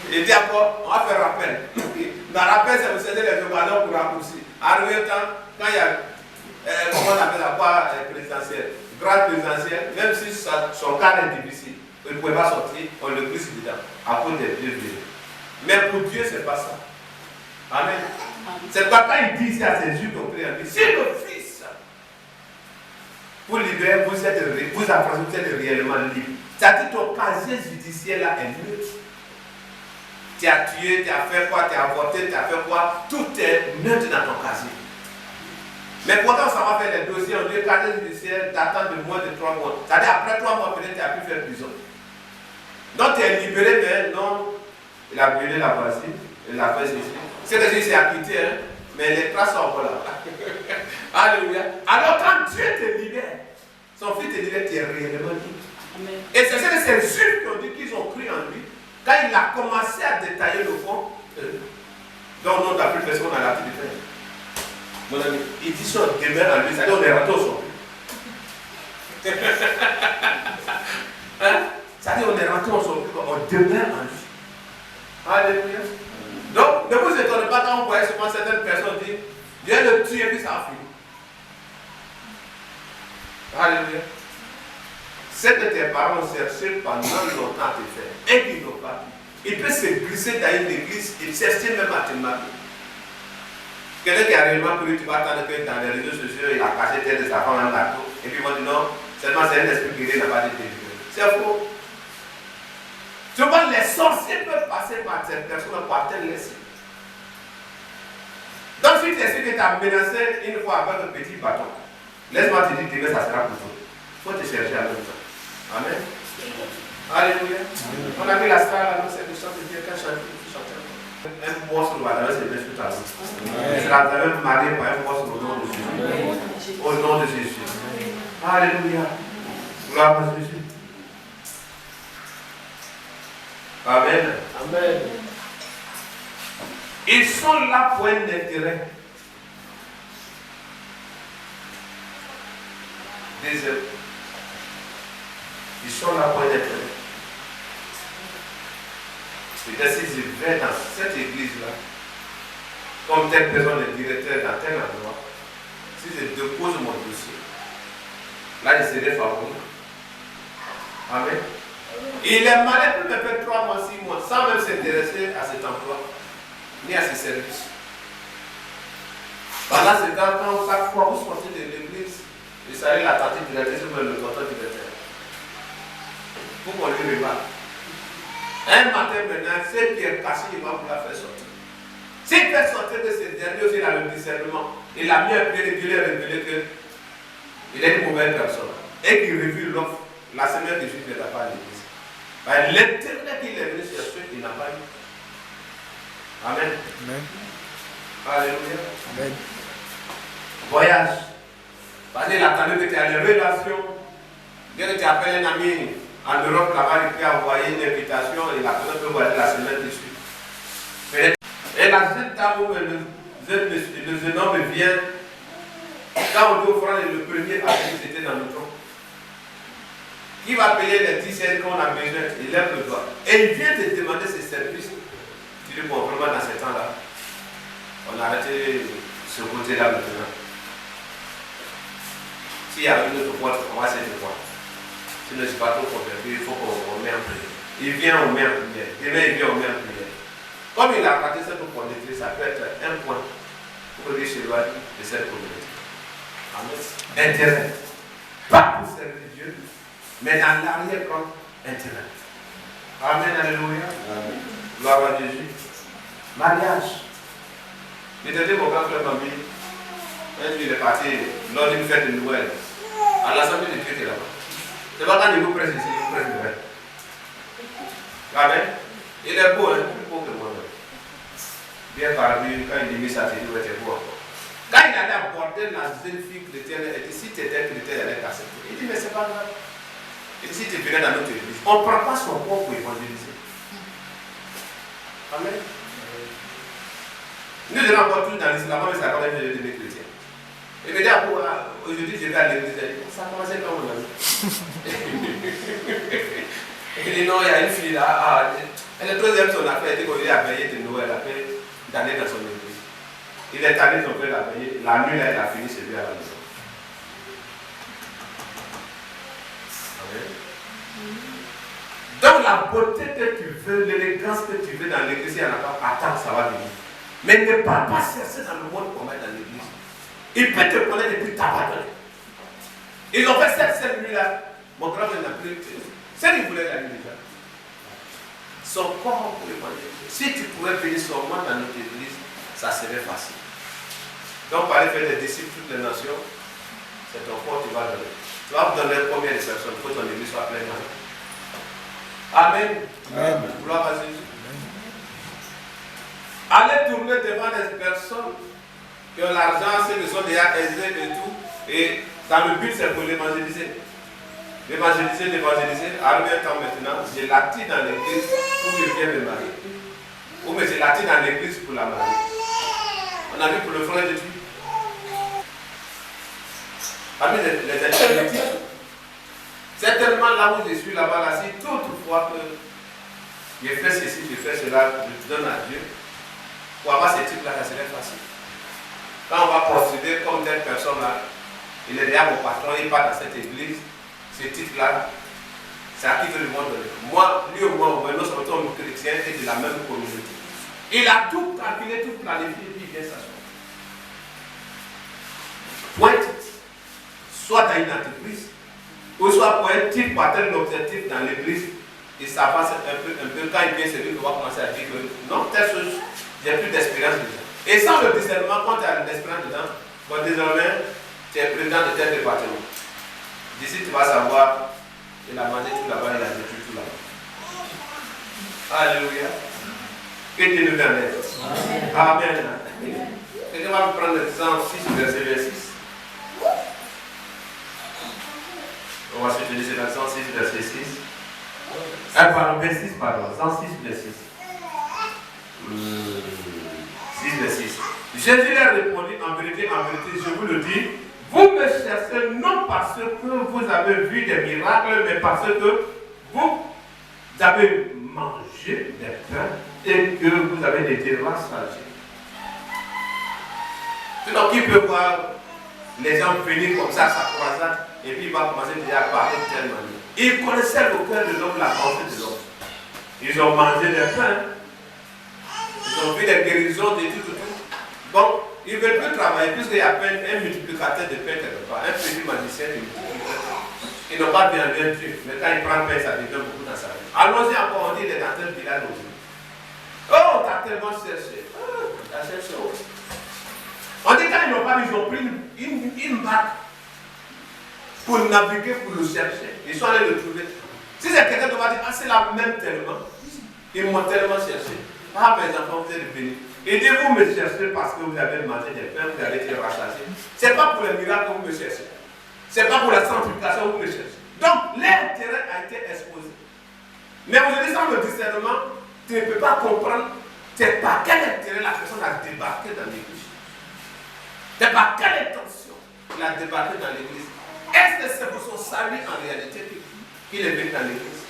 Il dit encore, on va faire rappel. Dans le rappel, c'est vous céder les valeurs pour raccourcir. Arrivé le temps, quand il y a comment on appelle la quoi présidentielle, grade présidentielle, même si son cas est difficile, il ne pouvait pas sortir, on le glisse dedans, à cause des vieux vieux. Mais pour Dieu, c'est pas ça. Amen. C'est pas quand il dit ici à ses yeux qu'on prie en lui, c'est le Fils. Pour libérer, vous êtes réellement libre. C'est-à-dire que ton casier judiciaire là est neutre. Tu as tué, tu as fait quoi, tu as avorté, tu as fait quoi, tout est neutre dans ton casier. Mais pourtant, ça va faire les dossiers en deux casiers judiciaires datant de moins de 3 mois. C'est-à-dire après 3 mois, peut-être tu as pu faire prison. Donc tu es libéré, mais non, il a brûlé la voisine, il a fait ceci. C'est que c'est acquitté, hein, mais les traces sont encore là. Alléluia. Alors quand Dieu te libère, son fils te libère, tu es réellement libre. Amen. Et c'est ça que ces juifs qui ont dit qu'ils ont cru en lui. Quand il a commencé à détailler le fond, donc on n'a plus fait ce qu'on a l'habitude de faire. Mon ami, il dit ça demeure en lui, c'est-à-dire on est rentré au son. Hein? C'est-à-dire on est rentré au son, on demeure en lui. Alléluia. Donc, ne vous étonnez pas quand vous voyez souvent certaines personnes dire, viens le tuer puis ça a fini. Alléluia. C'est que tes parents ont cherché pendant longtemps à te faire et qu'ils n'ont pas pu. Il peut se glisser dans une église et chercher même à te marier. Quelqu'un qui a réellement cru, tu vas attendre que dans les réseaux sociaux, il a caché tête de sa femme en bateau. Et puis ils vont dire non, seulement c'est un esprit guéri, il n'a pas été délivré. C'est faux. Tu vois, les sorciers peuvent passer par cette personne par tel laisser. Donc si tu essaies que tu as menacé une fois avec un petit bâton, laisse-moi te dire que ça sera pour toi. Il faut te chercher en même temps. Amen. Alléluia. On a vu la star là, c'est le chant de Dieu qui a chanté. Un monstre va dans ses blessures à vous. Il sera même marié par un monstre au nom de Jésus. Au nom de Jésus. Alléluia. Gloire à Jésus. Amen. Amen. Ils sont là pour un intérêt. Deuxième. Ils sont là pour un intérêt. C'est-à-dire si je vais dans cette église-là, comme telle personne est directeur dans tel endroit, si je dépose mon dossier, là je serai favori. Amen. Il est malin pour me faire 3 mois, 6 mois, sans même s'intéresser à cet emploi, ni à ce service. Pendant ce temps, quand chaque fois vous sortez de l'église, vous savez la tante directrice ou le tonton directeur. Pour qu'on lui remarque. Un matin maintenant, c'est Pierre caché, il va vous la faire sortir. S'il fait sortir de ce dernier aussi, il a le discernement. Il a mis un pied de Dieu, il a révélé qu'il est une mauvaise personne. Et qu'il revue l'offre, la semaine de suite, il n'a pas l'église. L'intérêt qu'il est venu chercher, il n'a pas eu. Amen. Amen. Alléluia. Amen. Voyage. Parce qu'il a attendu que tu aies les relations. Dès que tu appelles un ami en Europe, là-bas, il peut envoyer une invitation et la personne peut voyager la semaine de suite. Et la jeune dame où le jeune homme vient, quand on dit offrande, le premier à venir, c'était dans le tronc. Qui va payer les 10 cents qu'on a besoin? Il lève le doigt. Et il vient te demander ses services. Tu dis, bon, vraiment, dans ce temps-là, on a arrêté ce côté-là maintenant. S'il y a une autre boîte, on va essayer de voir. Sinon, je ne suis pas trop convaincu, il faut qu'on met en prière. Il vient, on met en prière. Demain, il vient, on met en prière. Comme il a raté cette opportunité, ça peut être un point pour lui s'éloigner de cette communauté. Amen. Intérêt. Pas pour servir Dieu, mais dans l'arrière-plan, intérêt. Amen, alléluia. Amen. Gloire à Jésus. Mariage. Il était mon grand frère Mamie. Un jour, il est parti lors d'une fête de Noël. À l'Assemblée de Dieu était là-bas. C'est pas quand il vous presse ici, il vous presse Noël. Amen. Il est beau, hein, plus beau que moi. Bien parmi, quand il dit ça, il dit, ouais, c'est beau encore. Quand il allait aborder la jeune fille chrétienne, elle dit, si tu étais chrétien, elle allait t'accepter. Il dit, mais c'est pas grave. Il dit, si tu venais dans notre église, on ne prend pas son corps pour évangéliser. Amen. Nous allons encore tous dans l'islam, mais ça a quand même de devenir chrétien. Et me dit, aujourd'hui, je vais à l'église. Ça a commencé comme on a dit. Il dit, non, il y a une fille là. Elle est troisième son affaire. Elle dit qu'on est à veiller de Noël, après d'aller dans son église. Il est allé son frère la veiller. La nuit, là, il a fini chez lui à la maison. la beauté que tu veux, l'élégance que tu veux dans l'église, il n'y en a pas. Attends, ça va venir. Mais ne parle pas chercher dans le monde comme dans l'église. Il peut te connaître et puis t'abandonner. Ils ont fait cette nuit-là. Mon grand-père n'a plus. C'est qu'il voulait la nuit déjà. Son corps pour évangéliser. Si tu pouvais venir seulement dans notre église, ça serait facile. Donc, par faire des disciples toutes les nations, c'est ton corps que tu vas donner. Tu vas donner combien de personnes pour que ton église soit pleine? Amen. Amen. Gloire à Jésus. Allez tourner devant des personnes qui ont l'argent, ceux qui sont déjà aisés et tout. Et dans le but, c'est pour l'évangéliser. L'évangéliser. Arrivé un temps maintenant, je l'attire dans l'église pour que je vienne me marier. Ou mais je l'attire dans l'église pour la marier. On a vu pour le frère de Dieu. Amis, les alternatives. C'est tellement là où je suis là-bas, là, si toutefois que j'ai fait ceci, j'ai fait cela, je donne à Dieu. Pour avoir ces types-là, ça serait facile. Quand on va procéder comme telle personne-là, il est déjà mon patron, il part dans cette église, ce type-là, c'est à qui veut le monde donner. Moi, lui ou moi, nous sommes chrétiens et de la même communauté. Il a tout calculé, tout planifié, et puis il vient s'asseoir. Point. Soit dans une entreprise, ou soit pour un type, pour atteindre l'objectif dans l'église, il s'avance un peu, quand il vient, c'est lui qui va commencer à dire que non, telle chose, j'ai plus d'expérience dedans. Et sans le discernement, quand tu as l'expérience dedans, bon, désormais, tu es président de tel département. D'ici, tu vas savoir, il a mangé tout là-bas, il a détruit tout là-bas. Alléluia. Que Dieu nous permette. Amen. Quelqu'un va me prendre l'exemple 6, verset 6. On va se tenir sur la 106, verset 6. Pardon, verset 6, pardon. 106, verset 6. 6, verset 6. Jésus leur répondit, en vérité, je vous le dis, vous me cherchez non parce que vous avez vu des miracles, mais parce que vous avez mangé des pains et que vous avez été rassasiés. Sinon, qui peut voir les gens venir comme ça, sa croisade, et puis il va commencer déjà à parler de telle manière. Ils connaissaient le cœur de l'homme, la pensée de l'homme. Ils ont mangé des pains. Ils ont vu des guérisons, des tout. Bon, ils ne veulent plus travailler, puisqu'il y a un multiplicateur de pain quelque part, un petit magicien qui multiplie. Ils n'ont pas bien Dieu, mais quand il prend pain, ça devient beaucoup dans sa vie. Allons-y encore, on dit, il est dans tel village aujourd'hui. Oh, t'as tellement cherché. Oh, t'as cherché. On dit quand ils n'ont pas vu, ils ont pris une barque pour naviguer, pour le chercher. Ils sont allés le trouver. Si c'est quelqu'un qui va dire, ah, c'est la même tellement, ils m'ont tellement cherché. Ah, mes enfants, vous êtes venus. Et dites, vous me cherchez parce que vous avez mangé des pains, vous avez été rassasiés. Ce n'est pas pour les miracles que vous me cherchez. Ce n'est pas pour la sanctification que vous me cherchez. Donc, l'intérêt a été exposé. Mais aujourd'hui, sans le discernement, tu ne peux pas comprendre c'est par quel intérêt la personne a débarqué dans l'église. C'est par quelle intention il a débarqué dans l'église. Est-ce que c'est pour son salut en réalité qu'il est venu dans l'église?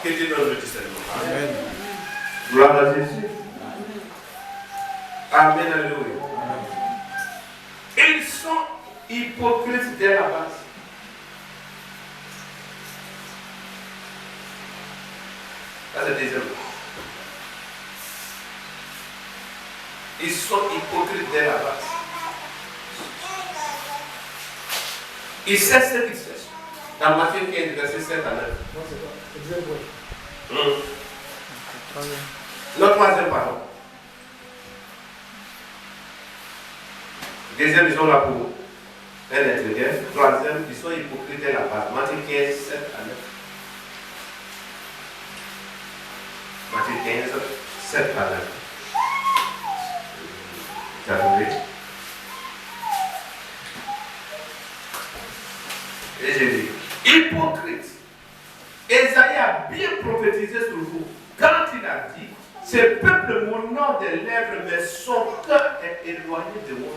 Que Dieu donne le discernement. Amen. Gloire à Jésus. Amen, alléluia. Ils sont hypocrites dès la base. Ça, c'est le deuxième. Ils sont hypocrites dès la base. Ils savent ce qu'ils cherchent. Dans Matthieu 15, verset 7 à 9. Non, c'est pas. C'est le deuxième point. Le troisième, pardon. Deuxième, ils sont là pour un intérieur. Troisième, ils sont hypocrites dès la base. Matthieu 15, 7 à 9. Matthieu 15, 7 à 9. Tu as trouvé? Et j'ai dit, hypocrite. Esaïe a bien prophétisé sur vous quand il a dit, ce peuple m'honore des lèvres, mais son cœur est éloigné de moi.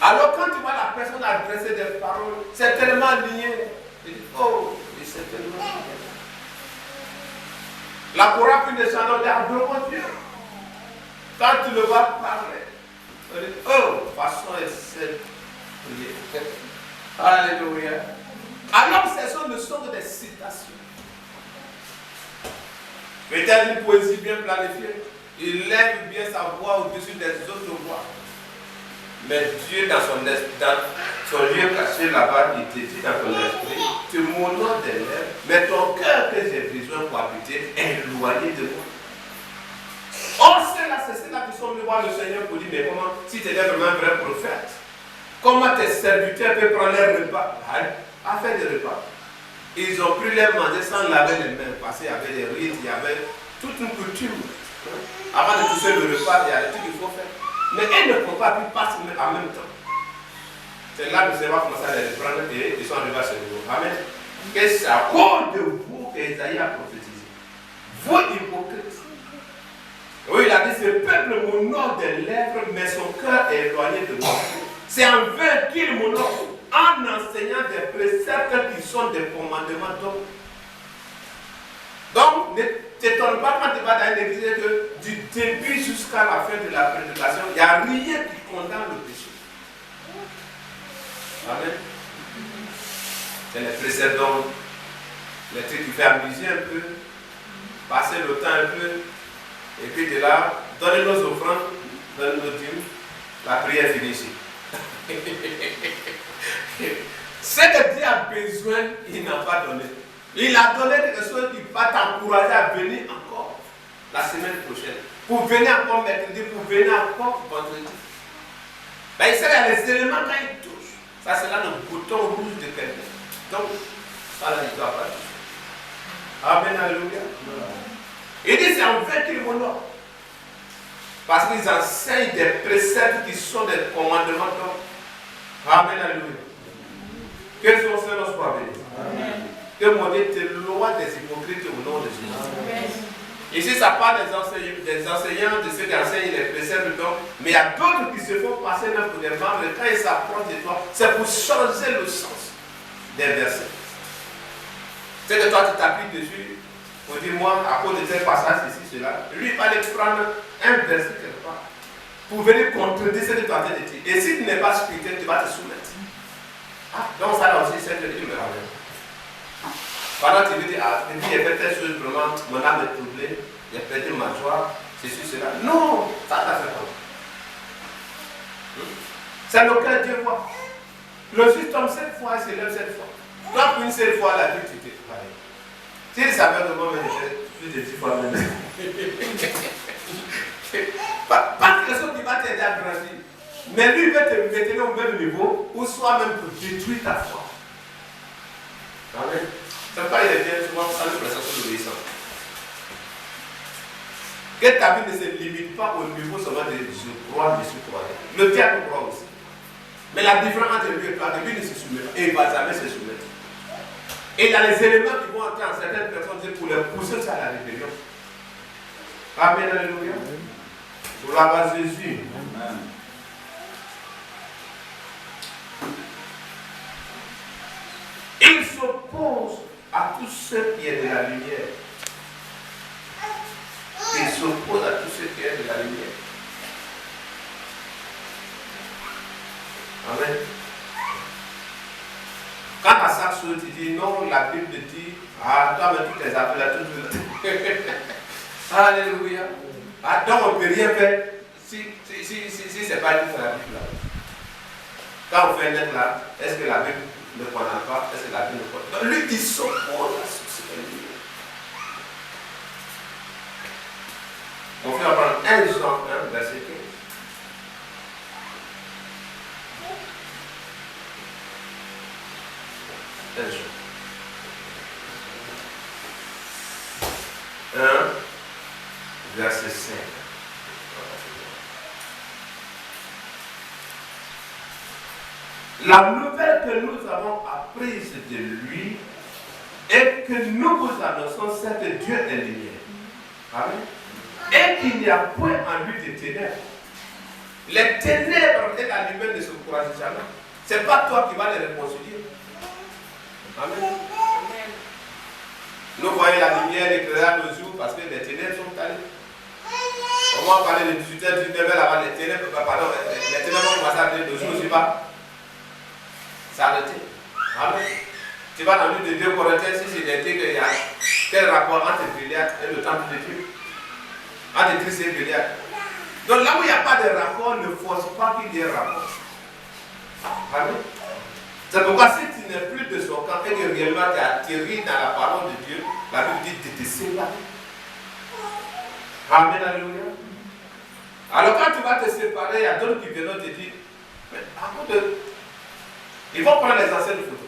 Alors quand tu vois la personne adresser des paroles, c'est tellement lié. Il dit, oh, c'est tellement lié. La Corée puis les chants, on dit, adorons Dieu. Quand tu le vois parler, on dit, oh, façon est celle. Alléluia. Alors ces choses ne sont que des citations. Peut-être une poésie bien planifiée. Il lève bien sa voix au-dessus des autres voix. Mais Dieu, dans son lieu caché là-bas, il te dit dans ton esprit, tu m'honores des lèvres, mais ton cœur que j'ai besoin pour habiter est éloigné de moi. Or, c'est là que sont venus voir le Seigneur pour dire, mais comment, si tu étais vraiment un vrai prophète, comment tes serviteurs peuvent prendre leur repas à faire des repas. Ils ont pris leur manger sans laver les mains, parce qu'il y avait des rites, il y avait toute une coutume. Avant de toucher le repas, il y a des trucs qu'il faut faire. Mais ils ne font pas, puis passent en même temps. C'est là que le Seigneur va commencer à les prendre et ils sont arrivés à ce niveau. Amen. Et c'est à cause de vous qu'Ésaïe a prophétisé. Vous hypocrites. Oui, il a dit, ce peuple m'honore des lèvres, mais son cœur est éloigné de moi. C'est en vain qu'il m'honore en enseignant des préceptes qui sont des commandements d'hommes. Donc, ne t'étonne pas quand tu vas dans une église que du début jusqu'à la fin de la prédication, il n'y a rien qui condamne le péché. Amen. C'est les préceptes d'hommes, les trucs qui fait amuser un peu, passer le temps un peu, et puis de là, donner nos offrandes, donner nos dîmes, la prière finit ici. Ce que Dieu a besoin, il n'a pas donné. Il a donné quelque chose qui va t'encourager à venir encore la semaine prochaine. Pour venir encore mercredi, pour venir encore vendredi. Ben, il sait les éléments quand il touche. Ça, c'est là le bouton rouge de quelqu'un. Donc, ça là, il ne doit pas toucher. Amen, alléluia. Il dit c'est en vain qu'il m'honore. Parce qu'ils enseignent des préceptes qui sont des commandements d'hommes. Amen, alléluia. Que son Seigneur soit béni. Que mon Dieu t'éloigne des hypocrites au nom de Jésus. Ici, ça parle des enseignants, de ceux qui enseignent les préceptes d'hommes, mais il y a d'autres qui se font passer même pour des membres. Quand ils s'approchent de toi, c'est pour changer le sens des versets. C'est que toi, tu t'appuies dessus pour dire, moi, à cause de tel passage, ici, cela. Lui, il va aller prendre un verset quelque part pour venir contredire ce que tu es en train de dire. Et si tu n'es pas spirituel, tu vas te soumettre. Ah, donc ça là aussi, c'est que Dieu me ramène. Pendant que tu veux dire, ah, j'ai fait telle chose, vraiment, mon âme est troublée, j'ai perdu ma joie, ceci, cela. Non, ça t'a fait quoi? C'est le cœur Dieu voit. Le juge tombe 7 fois, il se lève 7 fois. Toi, pour une seule fois, la vie, tu t'es préparé. Si il savait que moi, j'ai fait plus de 10 fois même. Pas quelque chose qui va t'aider à grandir. Mais lui, il veut te maintenir au même niveau, ou soit même pour détruire ta foi. Amen. C'est pas il est bien souvent sans le prestation de l'obéissance. Que ta vie ne se limite pas au niveau seulement de je crois, je suis croyant. Le diable croit aussi. Mais la différence entre lui et toi, lui ne se soumet pas. Et il ne va jamais se soumettre. Et il y a les éléments qui vont entrer en certaines personnes pour les pousser à la rébellion. Amen, alléluia. Gloire à Jésus. Amen. Il s'oppose à tout ce qui est de la lumière. Il s'oppose à tout ce qui est de la lumière. Amen. Quand à ça chose, tu dis non, la Bible dit, ah, toi, mais toutes les affaires là, tout. Alléluia. Ah, donc on ne peut rien faire si ce n'est pas dit dans la Bible là. Quand on fait un net là, est-ce que la Bible ne condamne pas? Est-ce que la Bible ne condamne pas? Lui, il s'oppose à ce que dit. On fait prendre 1 Jean 1, verset 15. Un Jean 1, verset 5. La nouvelle que nous avons apprise de lui et que nous vous annonçons, c'est que Dieu est lumière. Amen. Et qu'il n'y a point en lui de ténèbres. Les ténèbres et la lumière ne se couragent jamais. Ce n'est pas toi qui vas les réconcilier. Amen. Nous voyons la lumière éclairée nos jours parce que les ténèbres sont allées. On va parler de 18h, 19h là-bas, les ténèbres, pardon, les ténèbres vont commencer à venir nos jours aussi pas. C'est arrêté. Amen. Tu vas dans le livre de 2 Corinthiens, si c'est des qu'il y a quel rapport entre Béliat et le temple de Dieu? Entre Christ et Béliat. Donc là où il n'y a pas de rapport, ne force pas qu'il y ait rapport. Amen. C'est pourquoi si tu n'es plus de son camp et que réellement tu es atterri dans la parole de Dieu, la Bible dit de te séparer. Amen, alléluia. Alors quand tu vas te séparer, il y a d'autres qui viennent te dire, mais avant de... Ils vont prendre les anciennes photos.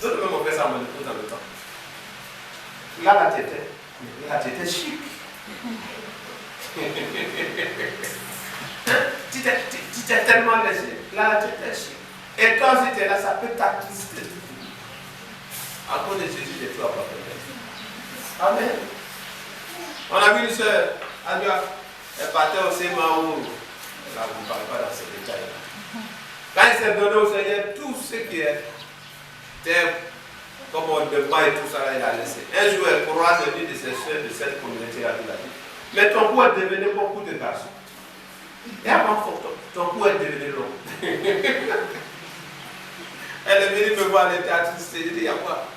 D'autres même ont fait ça dans le temps. Là, tu étais chic. Tu t'es tellement léger. Là, tu étais chic. Et quand tu es là, ça peut t'attrister. À cause de Jésus, de toi, papa. Amen. On a vu une soeur, elle partait au CMA où, là, vous ne parlez pas dans ces détails-là. Quand elle s'est donnée au Seigneur, tout ce qui était comme on demande et tout ça, là, il a laissé. Un jour, elle croise une de ses soeurs de cette communauté-là, il a dit, mais ton cou est devenu beaucoup de garçons. Et avant, ton cou est devenu long. Elle est venue me voir, elle était attristée. Elle dit, il y a quoi?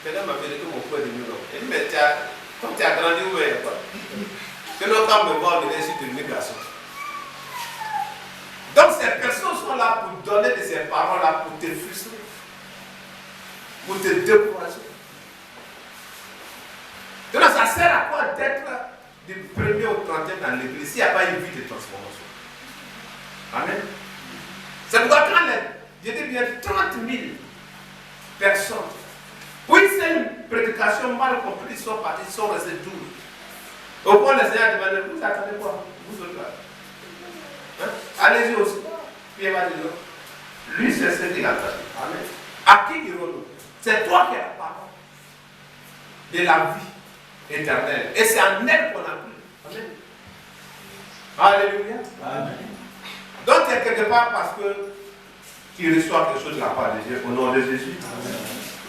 Quelqu'un m'a dit que mon cou est devenu long. Elle dit, mais comme tu as grandi, où est-ce quoi? Que l'autre homme me voit, je suis devenu garçon. Donc ces personnes sont là pour donner de ces paroles-là, pour te frustrer, pour te décourager. Donc ça sert à quoi d'être du 1er au 30e dans l'église s'il n'y a pas une vie de transformation? Amen. C'est pourquoi quand je dis bien 30 000 personnes, oui, c'est une prédication mal comprise, ils sont partis, ils sont restés 12. Au point, le Seigneur demande, vous attendez quoi? Vous autres là. Hein? Allez-y aussi. Puis il va dire, lui, c'est ce qu'il a entendu. Amen. À qui dirons-nous? C'est toi qui as la parole de la vie éternelle. Et c'est en elle qu'on a cru. Amen. Alléluia. Amen. Donc, tu es quelque part parce que tu reçois quelque chose de la part de Dieu au nom de Jésus. Amen.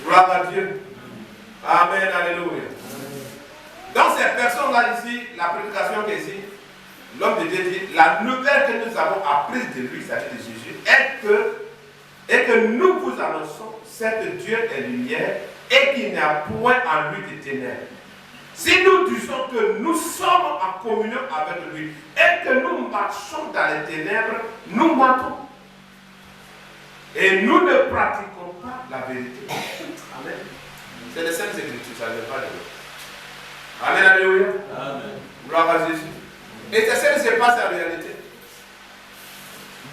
Gloire à Dieu. Amen. Alléluia. Donc, ces personnes-là ici, la prédication qui est ici, l'homme de Dieu dit, la nouvelle que nous avons apprise de lui, c'est-à-dire de Jésus, est que nous vous annonçons, c'est que Dieu est lumière et qu'il n'y a point en lui de ténèbres. Si nous disons que nous sommes en communion avec lui et que nous marchons dans les ténèbres, nous mentons. Et nous ne pratiquons pas la vérité. Amen. C'est les Saintes Écritures, ça ne veut pas de nous. Amen, alléluia. Amen. Gloire à Jésus. Et c'est ce qui se passe en réalité.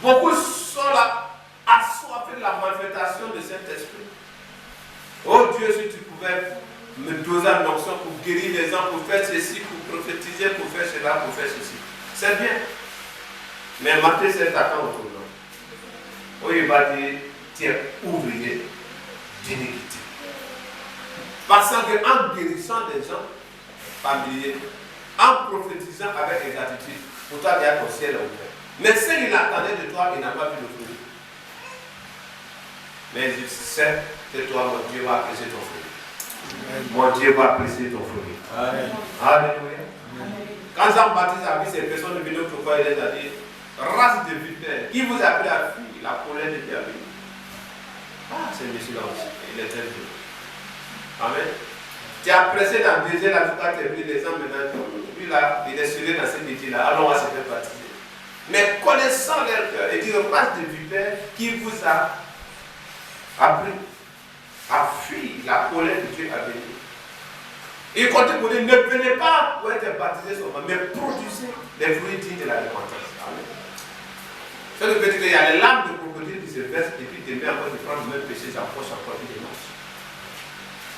Beaucoup sont là, assoiffés de la manifestation de Saint-Esprit. Oh Dieu, si tu pouvais me doser une onction pour guérir les gens, pour faire ceci, pour prophétiser, pour faire cela, pour faire ceci. C'est bien. Mais Matthieu s'est attendu au tournant. Oh, il va dire, tu es ouvrier d'iniquité. Parce qu'en guérissant des gens familiers, en prophétisant avec exactitude, pour toi, il y a ton ciel ouvert. Mais ce qu'il attendait de toi, il n'a pas vu le fruit. Mais il sait que toi, mon Dieu, va apprécier ton fruit. Mon Dieu va apprécier ton fruit. Amen. Alléluia. Quand Jean-Baptiste a vu ces personnes venues autrefois, il les a dit, race de vipères, qui vous a appris à fuir la colère de Dieu? Ah, c'est monsieur-là aussi. Il était Dieu. Amen. Tu as pressé dans le désert, là, tu as pris les gens maintenant. Lui, là, il est celui dans ce métier-là. Alors, on va se faire baptiser. Mais connaissant leur cœur, il dit, race de vipères, qui vous a appris à fuir la colère que Dieu a venue. Il continue pour dire, ne venez pas pour être baptisé seulement, mais produisez les fruits dignes de la repentance. Amen. Ça veut dire qu'il y a les lames de crocodile qui se versent et puis demain encore de prendre le même péché, j'approche encore une démarche.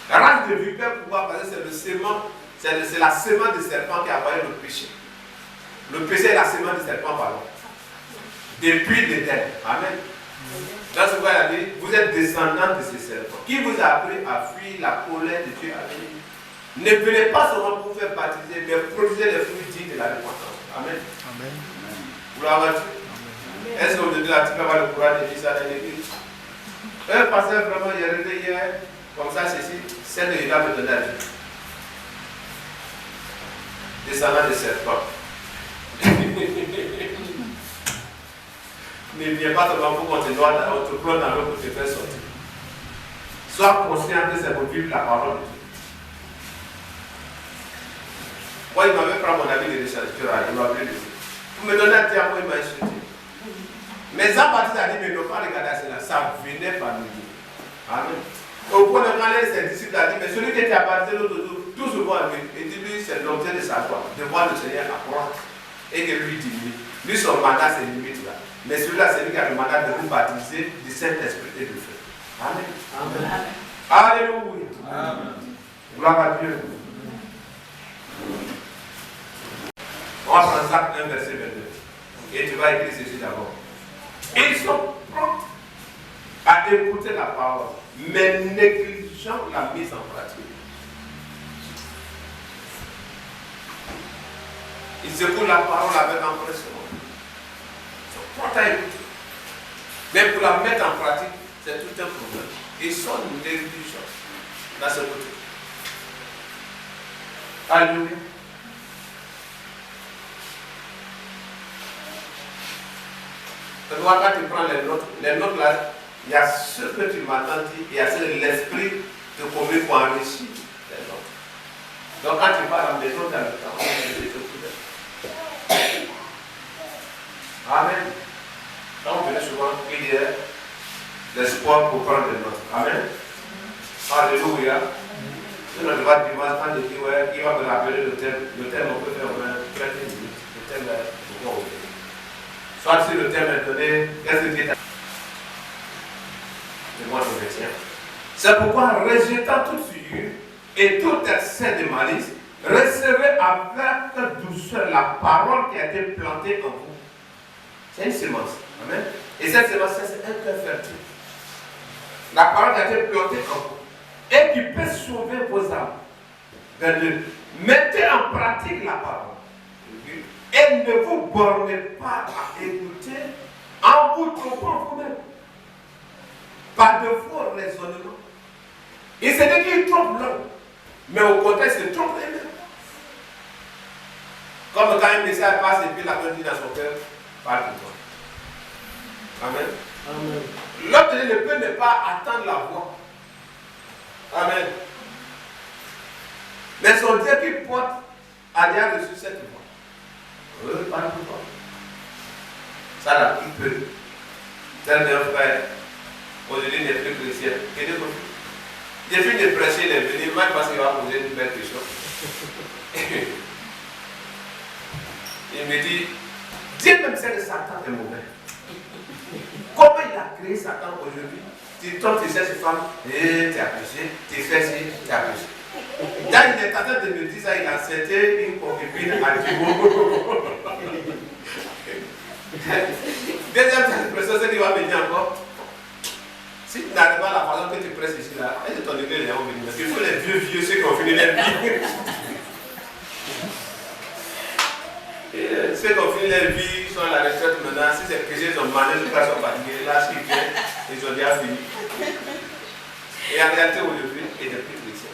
La race de vipère, pourquoi? Parce que c'est le sément, c'est la sémence de serpent qui a envoyé le péché. Le péché est la sémence de serpent, pardon. Depuis l'Éden. Amen. Dans ce cas, il a dit, vous êtes descendants de ces serpents. Qui vous a appris à fuir la colère de Dieu à venir? Ne venez pas seulement pour faire baptiser, mais produisez les fruits dignes de la repentance. Amen. Amen. Gloire à Dieu. Est-ce que vous là, tu peux avoir le courage de dire ça dans l'église? Un pasteur vraiment, il est arrivé hier, comme ça, ceci, c'est que il va me donner la vie. Descendant de serpents. Ne viens pas seulement pour qu'on te doit, on te prend dans l'eau pour te faire sortir. Sois conscient que c'est pour vivre la parole de Dieu. Moi, il m'avait pris mon avis de rechercheur, il m'a appelé dessus. Pour me donner un diamant, il m'a insulté. Mais Jean-Baptiste a dit, mais ne pas regarder cela, ça venait par nous. Amen. Au point de quand ses disciples a dit, mais celui qui était à baptisé l'autre jour, tout souvent, il dit, lui, c'est l'objet de sa joie, de voir le Seigneur apprendre et que lui diminue. Lui, son mandat, c'est limite là. Mais celui-là, c'est lui qui a le mandat de vous baptiser du Saint-Esprit et de feu. Amen. Amen. Alléluia. Amen. Gloire à Dieu. On va prendre Jacques 1, verset 22. Et tu vas écrire ceci d'abord. Ils sont prompts à écouter la parole, mais négligeant la mise en pratique. Ils écoutent la parole avec empressement. Ils sont prompts à écouter. Mais pour la mettre en pratique, c'est tout un problème. Ils sont négligents dans ce côté. Alléluia. Quand tu prends les notes là, il y a ce que tu m'entends dire, il y a ce que l'esprit te commet pour enrichir les notes. Donc quand tu vas à la maison, tu as le temps, Amen. Quand on venait souvent, il y a l'espoir pour prendre des notes. Amen. Alléluia. Sinon, je vais dimanche, quand je dis, ouais, il va me rappeler le thème, on peut faire 30 minutes. Le thème, pourquoi on fait. Soit si le thème est donné, qu'est-ce que tu es? Moi, je retiens. C'est pourquoi, rejetant toute figure et tout excès de malice, recevez avec douceur la parole qui a été plantée en vous. C'est une semence. Amen. Et cette semence, c'est un cœur fertile. La parole qui a été plantée en vous et qui peut sauver vos âmes. Mettez en pratique la parole. Et ne vous bornez pas à écouter en vous trompant vous-même. Par de faux raisonnements. Et c'est dit qu'il trompe l'homme. Mais au contraire, il se trompe lui-même. Comme quand un message passe et puis la personne dit dans son cœur, parle pour toi. Amen. Amen. L'autre ne peut ne pas attendre la voix. Amen. Mais son Dieu qui porte a déjà reçu cette voix. Parle pour toi. Ça l'a pris peu. Tel d'un frère, aujourd'hui n'est plus chrétien. J'ai fini de prêcher, il est venu, même parce qu'il va poser une belle question. Il me dit, Dieu même sait que Satan est mauvais. Comment il a créé Satan aujourd'hui? Tu tombes, tu sais cette femme, et tu as péché, tu fais ci, tu as péché. Là, il est en train de me dire ça, il a accepté une concubine à Thibaut. Deuxième expression, c'est qu'il va me dire encore. Si tu n'arrives pas à la façon que tu presses ici, là, est-ce que ton église est venue? Parce qu'il faut les vieux, ceux qui ont fini leur vie. Ceux qui ont fini leur vie, ils sont à la retraite maintenant. Si ces chrétiens sont malades, ils sont fatigués, là, ce qu'ils viennent, ils ont déjà fini. Et en réalité, aujourd'hui, il est plus chrétien.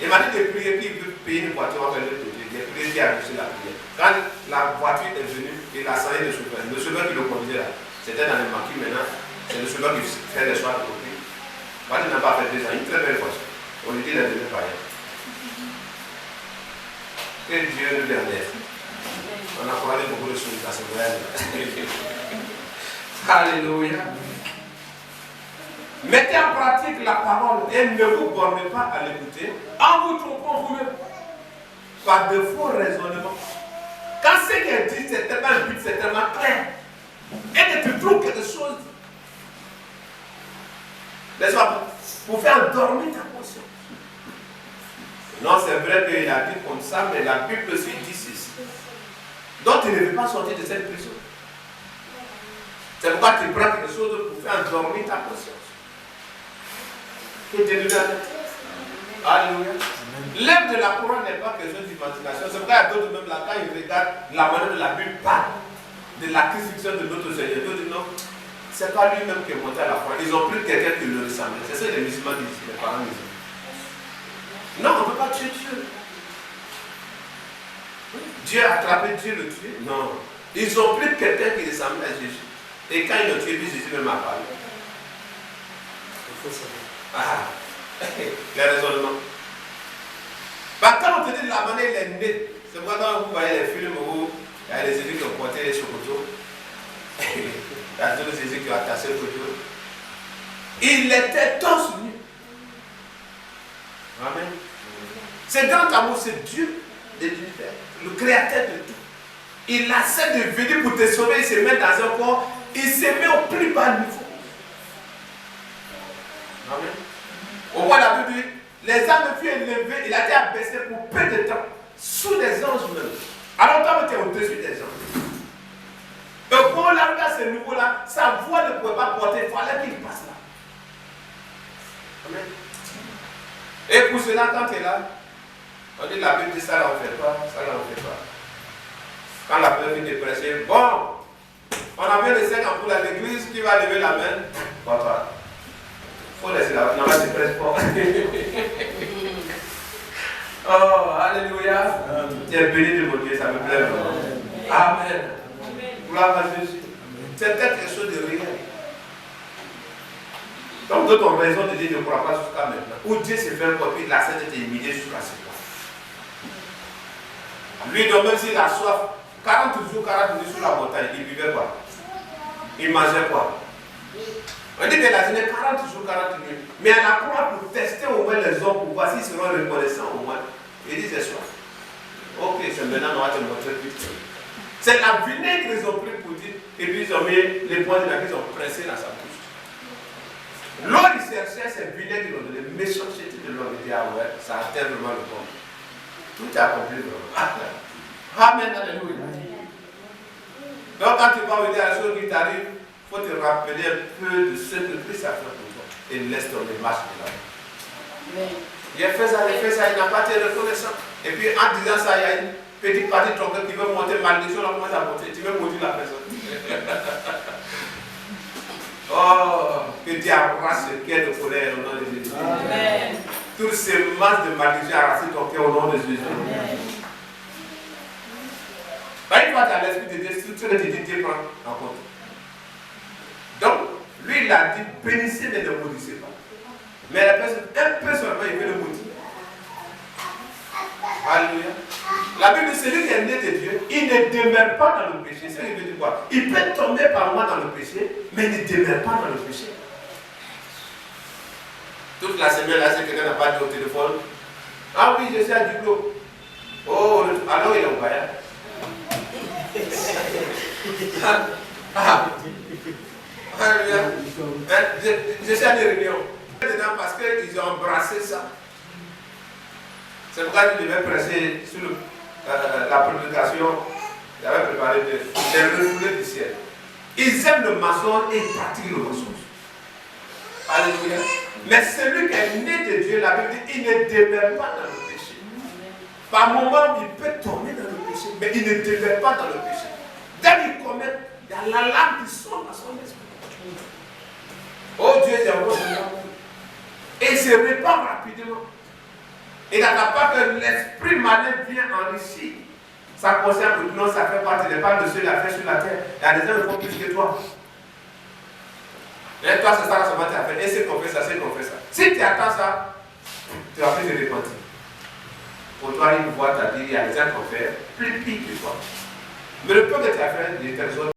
Il m'a dit de prier, puis il veut payer une voiture, on va faire le prier. Il a prié, il a reçu la prière. Quand la voiture est venue, il a sali le chauffeur. Le chauffeur qui le conduisait là, c'était dans le maquis maintenant. C'est le chauffeur qui fait les soirs de copie. Moi, il n'a pas fait 2 ans, une très belle voiture. On lui dit qu'il est devenu païen. Que Dieu nous bénisse. On a croisé beaucoup de choses dans ce voyage. Alléluia. Mettez en pratique la parole et ne vous bornez pas à l'écouter en vous trompant vous-même par de faux raisonnements. Quand ce qui est dit, c'est tellement un but, c'est tellement clair. Et que tu trouves quelque chose, n'est-ce pas, pour faire dormir ta conscience. Non, c'est vrai qu'il a dit comme ça, mais la Bible aussi dit ceci. Donc tu ne veux pas sortir de cette prison. C'est pourquoi tu prends quelque chose pour faire dormir ta conscience. Que Dieu nous donne. Alléluia. L'œuvre de la couronne n'est pas quelque chose d'imagination. C'est pourquoi il y a d'autres même là, quand ils regardent la manière de la Bible parle de la crucifixion de notre Seigneur. D'autres disent non, c'est pas lui-même qui est monté à la croix. Ils ont pris quelqu'un qui le ressemblait. C'est ça que les musulmans disent, les parents musulmans. Non, on ne peut pas tuer Dieu. Dieu a attrapé Dieu le tuer. Non. Ils ont pris quelqu'un qui ressemblait à Jésus. Et quand ils l'ont tué, Jésus même a parlé. Il faut savoir. Ah, les raisonnements. Bah, quand on te dit la manière il est né, c'est pourquoi quand vous voyez les films où il y a les Jésus qui ont porté les chocotos, il y a tous les Jésus qui ont attaché le chocotot. Il était torse nu. Amen. C'est grand amour, c'est Dieu de l'univers, le créateur de tout. Il accepte de venir pour te sauver, il se met dans un corps, il se met au plus bas niveau. Amen. Au moins la Bible dit, les âmes furent élevées, il a été abaissé pour peu de temps, sous les anges même. Alors toi, tu es au-dessus des anges. Et pour l'arriver à ce niveau-là, sa voix ne pouvait pas porter, il fallait qu'il passe là. Amen. Et pour cela, quand tu es là, on dit la Bible dit ça là on ne fait pas, ça là on ne fait pas. Quand la peur vient de prêcher, bon, on a bien les 5 ampoules à l'église, qui va lever la main? Papa. Il faut laisser la main, ne se presse pas. Oh, alléluia. Tu es béni de mon Dieu, ça me plaît vraiment. Amen. Gloire à Jésus. C'est peut-être quelque chose de réel. Donc, de ton raison de dire ne crois pas jusqu'à maintenant. Où Dieu s'est fait un copie, la scène était humiliée jusqu'à ce point. Lui, donc, même s'il a soif, 40 jours, 40 nuits sur la montagne, il vivait quoi? Il mangeait quoi? On dit qu'il a donné 40 jours, 40 nuits. Mais à la croix, pour tester au moins les hommes, pour voir s'ils seront reconnaissants au moins, il dit j'ai soif. Ok, c'est maintenant, on va te montrer plus. C'est la vinaigre qu'ils ont pris pour dire, et puis ils ont mis les points de la qu'ils ont pressé dans sa bouche. L'eau, il cherchait ces vinaigres qu'ils ont donné, méchanceté de l'homme, il dit ah ouais, ça atteint vraiment le bon. Tout est accompli vraiment. Amen, alléluia. Donc quand tu vas vous dire la chose qui t'arrive, il faut te rappeler un peu de ce que Christ a fait pour toi. Et laisse tomber, marche de là. Il a fait ça, il n'a pas été reconnaissant. Et puis en disant ça, il y a une petite partie de ton cœur qui veut monter, malédiction, là commence à monter. Tu veux maudire la personne. Oh, que Dieu arrache ce cœur de colère au nom de Jésus. Amen. Toutes ces masses de malédiction arrachent ton cœur au nom de Jésus. Amen. Une fois dans l'esprit de Dieu, tout ce que tu dis, Dieu prend en compte. Donc, lui, il a dit, bénissez mais ne maudissez pas. Mais la personne, un peu seulement, il veut le maudire. Alléluia. La Bible dit, celui qui est né de Dieu, il ne demeure pas dans le péché. C'est ce qu'il veut dire quoi? Il peut tomber par moment dans le péché, mais il ne demeure pas dans le péché. Toute la semaine, là, si quelqu'un n'a pas dit au téléphone, ah oui, je suis à Dublo. Oh, alors il est au voyage. Je suis à des réunions. Parce qu'ils ont embrassé ça. C'est pourquoi je devais prêcher sur la prédication. J'avais préparé des refoulés du ciel. Ils aiment le mensonge et ils pratiquent le mensonge. Alléluia. Mais celui qui est né de Dieu, la Bible dit, il ne demeure pas dans le péché. Par moment, il peut tomber dans le péché, mais il ne demeure pas dans le péché. Dès qu'il commet, il y a la lame qui sort dans son esprit. Oh Dieu, j'ai envie de l'amour. Et il se répand rapidement. Il n'attend pas que l'esprit malin vienne enrichir sa conscience que tout le monde, ça fait partie des pas de ceux qui l'ont fait sur la terre. Il y a des gens qui font plus que toi. Et toi, c'est ça que tu as fait. Et c'est qu'on fait ça, c'est qu'on fait ça. Si tu attends ça, tu vas plus te repentir. Pour toi, une voix t'a dit, il y a des gens qui ont fait plus pire que toi. Mais le peu que tu as fait, il y a des autres.